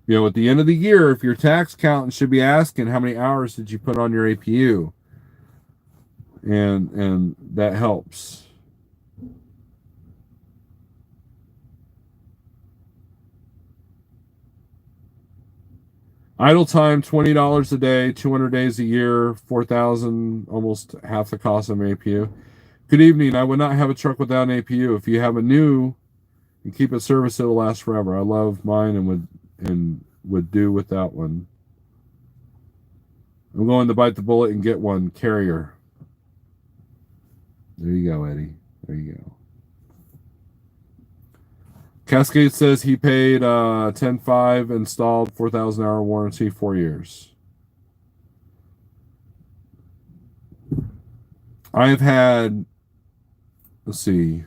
you know, at the end of the year, if your tax accountant should be asking how many hours did you put on your APU. And that helps. Idle time, $20 a day, 200 days a year, 4,000, almost half the cost of an APU. Good evening. I would not have a truck without an APU. If you have a new and keep it serviced, it'll last forever. I love mine and would do without one. I'm going to bite the bullet and get one. Carrier. There you go, Eddie. There you go. Cascade says he paid 10.5 installed 4,000 hour warranty, 4 years. I've had, let's see,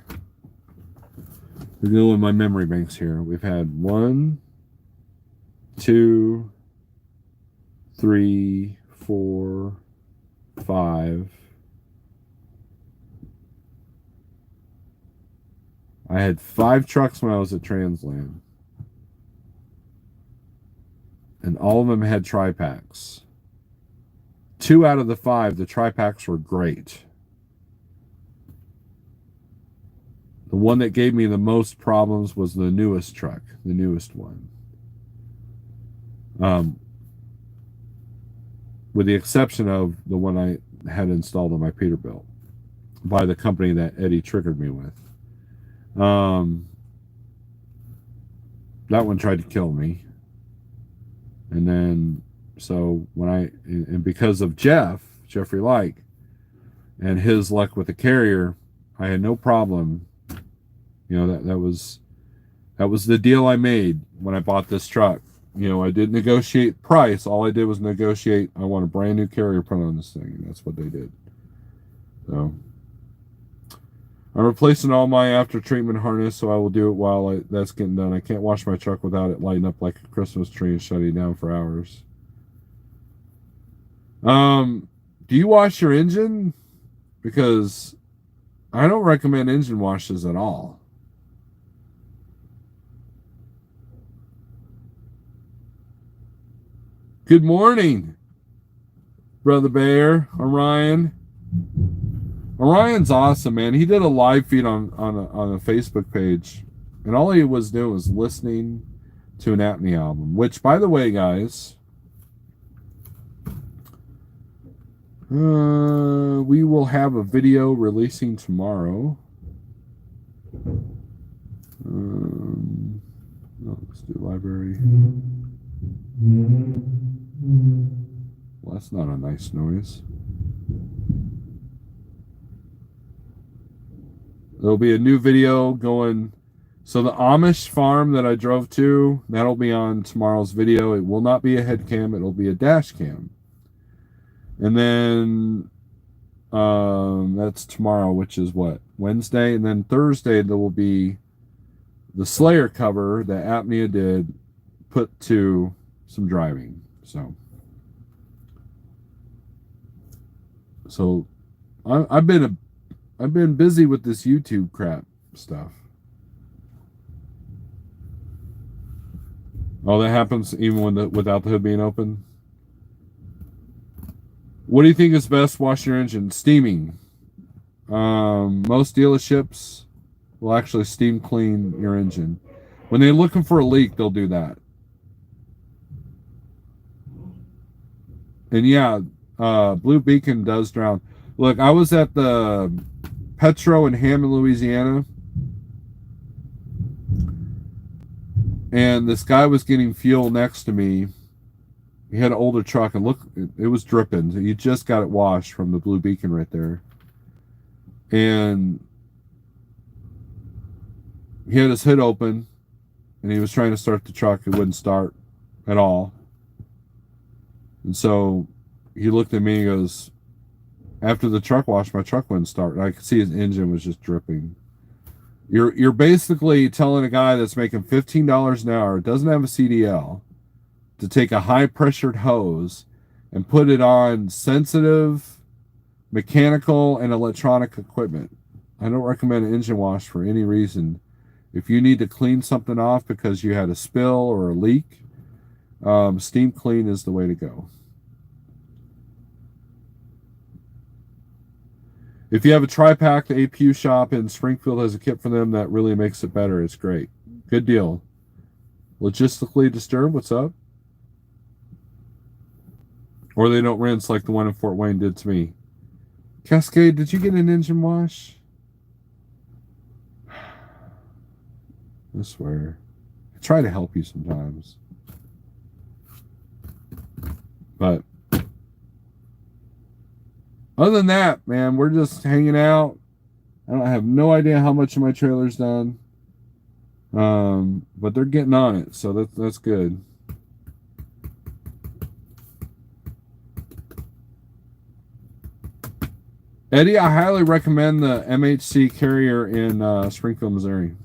we're going with my memory banks here. We've had 1, 2, 3, 4, 5. I had 5 trucks when I was at Transland. And all of them had tri-packs. 2 out of the 5, the tri-packs were great. The one that gave me the most problems was the newest truck, the newest one. With the exception of the one I had installed on my Peterbilt by the company that Eddie triggered me with. That one tried to kill me. And then, so and because of Jeffrey Like, and his luck with the carrier, I had no problem. You know, that was the deal I made when I bought this truck. You know, I didn't negotiate price. All I did was negotiate, I want a brand new carrier put on this thing, and that's what they did. So I'm replacing all my after treatment harness, so I will do it while that's getting done. I can't wash my truck without it lighting up like a Christmas tree and shutting down for hours. Do you wash your engine? Because I don't recommend engine washes at all. Good morning, Brother Bear, Orion. Orion's awesome, man. He did a live feed on a Facebook page, and all he was doing was listening to an Apnea album. Which, by the way, guys, we will have a video releasing tomorrow. Let's do library. Well, that's not a nice noise. There'll be a new video going. So the Amish farm that I drove to, that'll be on tomorrow's video. It will not be a head cam. It'll be a dash cam. And then that's tomorrow, which is what? Wednesday. And then Thursday, there will be the Slayer cover that Apnea did put to some driving. So I've been busy with this YouTube crap stuff. Oh, that happens even without the hood being open. What do you think is best? Wash your engine. Steaming. Most dealerships will actually steam clean your engine. When they're looking for a leak, they'll do that. And yeah, Blue Beacon does drown. Look, I was at the Petro in Hammond, Louisiana, and this guy was getting fuel next to me. He had an older truck, and look, it was dripping. He just got it washed from the Blue Beacon right there. And he had his hood open, and he was trying to start the truck. It wouldn't start at all. And so he looked at me and goes, after the truck wash, my truck wouldn't start. And I could see his engine was just dripping. You're basically telling a guy that's making $15 an hour, doesn't have a CDL, to take a high-pressured hose and put it on sensitive mechanical and electronic equipment. I don't recommend an engine wash for any reason. If you need to clean something off because you had a spill or a leak, steam clean is the way to go. If you have a tri-pack, the APU shop in Springfield has a kit for them that really makes it better. It's great. Good deal. Logistically disturbed, what's up? Or they don't rinse like the one in Fort Wayne did to me. Cascade, did you get an engine wash? I swear. I try to help you sometimes. But other than that, man, we're just hanging out. I don't have no idea how much of my trailer's done. But they're getting on it, so that's good. Eddie, I highly recommend the MHC carrier in Springfield, Missouri.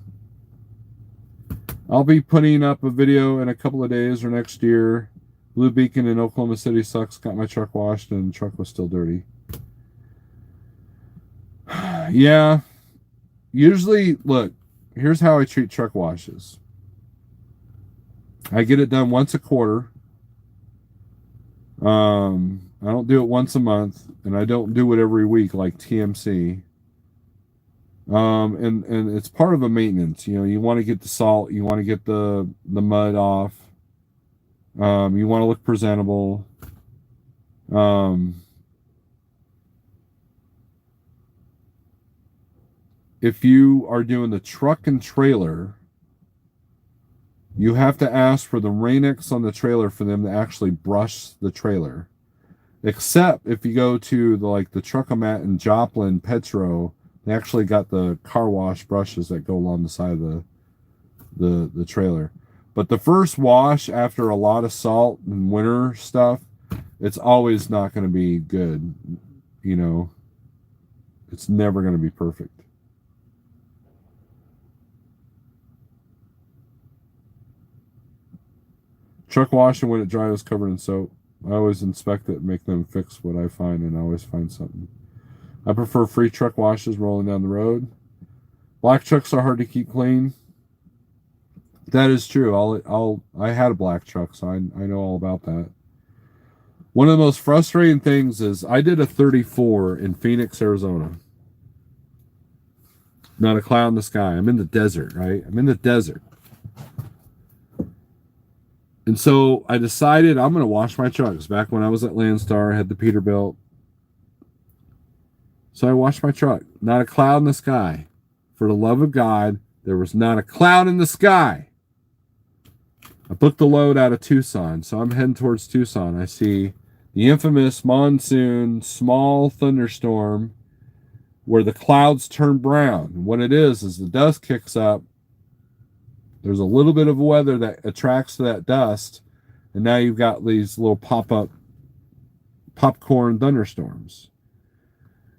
I'll be putting up a video in a couple of days or next year. Blue Beacon in Oklahoma City sucks. Got my truck washed and the truck was still dirty. Yeah. Usually, look, here's how I treat truck washes. I get it done once a quarter. I don't do it once a month, and I don't do it every week like TMC. And it's part of a maintenance. You know, you want to get the salt, you want to get the mud off. You want to look presentable. If you are doing the truck and trailer, you have to ask for the Rain-X on the trailer for them to actually brush the trailer. Except if you go to the Truckomat in Joplin, Petro, they actually got the car wash brushes that go along the side of the trailer. But the first wash after a lot of salt and winter stuff, it's always not going to be good. You know, it's never going to be perfect. Truck wash, and when it dries, is covered in soap. I always inspect it and make them fix what I find, and I always find something. I prefer free truck washes rolling down the road. Black trucks are hard to keep clean. That is true. I had a black truck, so I know all about that. One of the most frustrating things is I did a 34 in Phoenix, Arizona. Not a cloud in the sky. I'm in the desert, right? I'm in the desert. And so I decided I'm going to wash my trucks. Back when I was at Landstar, I had the Peterbilt. So I washed my truck. Not a cloud in the sky. For the love of God, there was not a cloud in the sky. I booked the load out of Tucson. So I'm heading towards Tucson. I see the infamous monsoon, small thunderstorm where the clouds turn brown. And what it is the dust kicks up. There's a little bit of weather that attracts to that dust, and now you've got these little pop-up popcorn thunderstorms.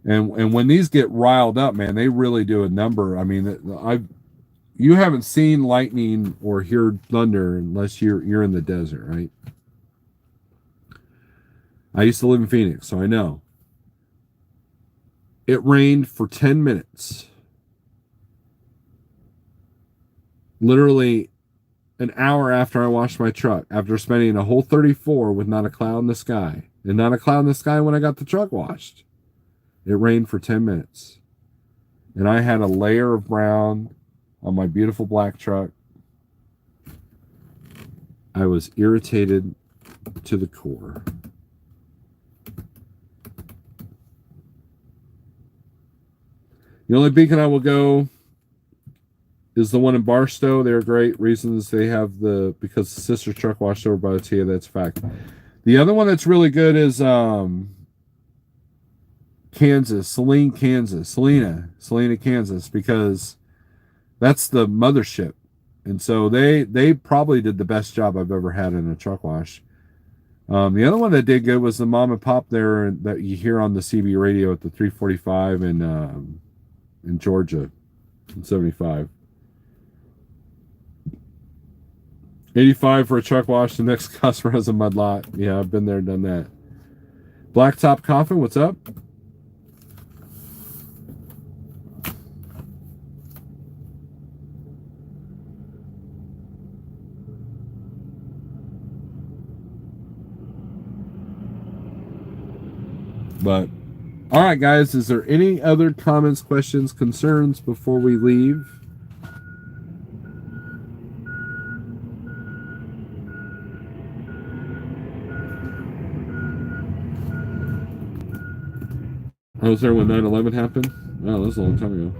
And when these get riled up, man, they really do a number. I mean, you haven't seen lightning or heard thunder unless you're in the desert, right? I used to live in Phoenix, so I know. It rained for 10 minutes. Literally an hour after I washed my truck, after spending a whole 34 with not a cloud in the sky, and not a cloud in the sky when I got the truck washed. It rained for 10 minutes. And I had a layer of brown on my beautiful black truck. I was irritated to the core. The only beacon I will go is the one in Barstow. They're great. Reasons they have because the sister truck washed over by the Tia. That's a fact. The other one that's really good is Kansas, Salina, Kansas, because that's the mothership. And so they probably did the best job I've ever had in a truck wash. The other one that did good was the mom and pop there that you hear on the CB radio at the 345 in Georgia in 75. 85 for a truck wash. The next customer has a mud lot. Yeah, I've been there, done that. Blacktop Coffin, what's up? But, all right, guys, is there any other comments, questions, concerns before we leave? I was there when 9/11 happened. Oh, that was a long time ago.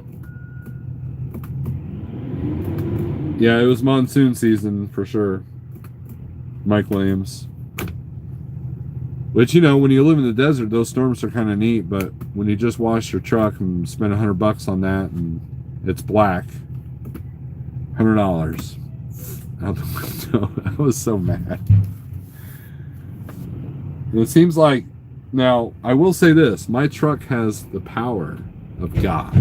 Yeah, it was monsoon season for sure. Mike Williams. Which, you know, when you live in the desert, those storms are kind of neat. But when you just wash your truck and spend $100 on that, and it's black, $100 out the window. I was so mad. And it seems like, now I will say this: my truck has the power of God.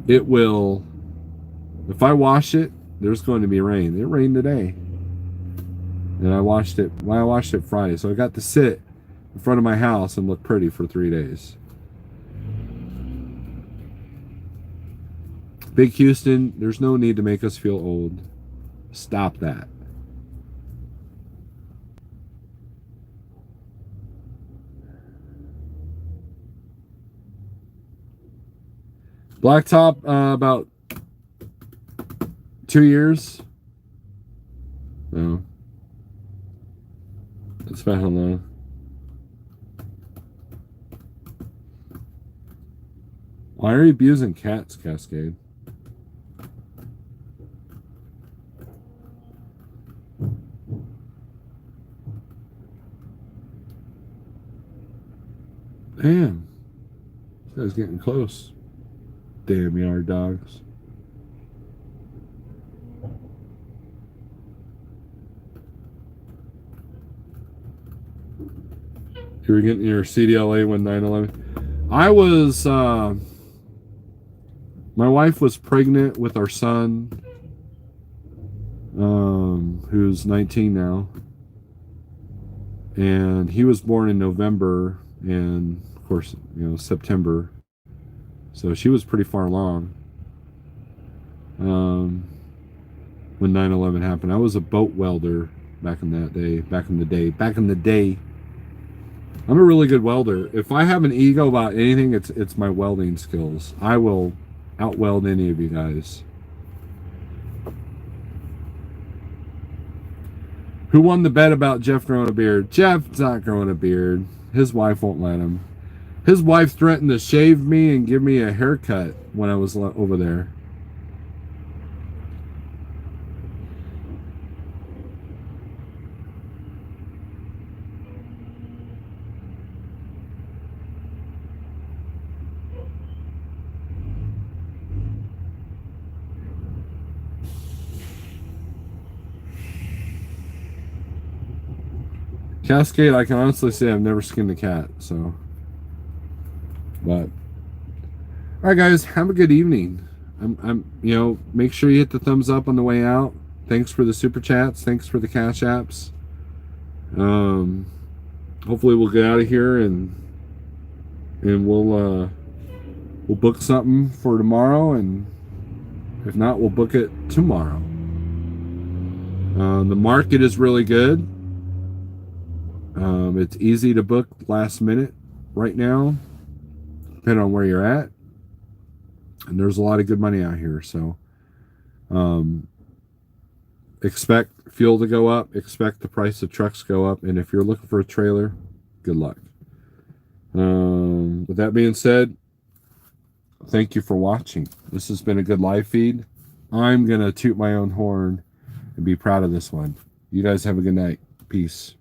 It will, if I wash it, there's going to be rain. It rained today. And I washed it Friday. So I got to sit in front of my house and look pretty for 3 days. Big Houston, there's no need to make us feel old. Stop that. Blacktop, about 2 years. No. That's about how long. Why are you abusing cats, Cascade? Damn. This guy's getting close. Damn yard dogs. You were getting your CDLA when 9/11. I was, my wife was pregnant with our son, who's 19 now. And he was born in November, and of course, you know, September. So she was pretty far along when 9/11 happened. I was a boat welder back in the day. I'm a really good welder. If I have an ego about anything, it's my welding skills. I will outweld any of you guys. Who won the bet about Jeff growing a beard? Jeff's not growing a beard. His wife won't let him. His wife threatened to shave me and give me a haircut when I was over there. Cascade, I can honestly say I've never skinned a cat, so. But, all right, guys, have a good evening. You know, make sure you hit the thumbs up on the way out. Thanks for the super chats. Thanks for the cash apps. Hopefully we'll get out of here and we'll book something for tomorrow, and if not, we'll book it tomorrow. The market is really good. It's easy to book last minute right now, depending on where you're at. And there's a lot of good money out here. So expect fuel to go up. Expect the price of trucks go up. And if you're looking for a trailer, good luck. With that being said, thank you for watching. This has been a good live feed. I'm going to toot my own horn and be proud of this one. You guys have a good night. Peace.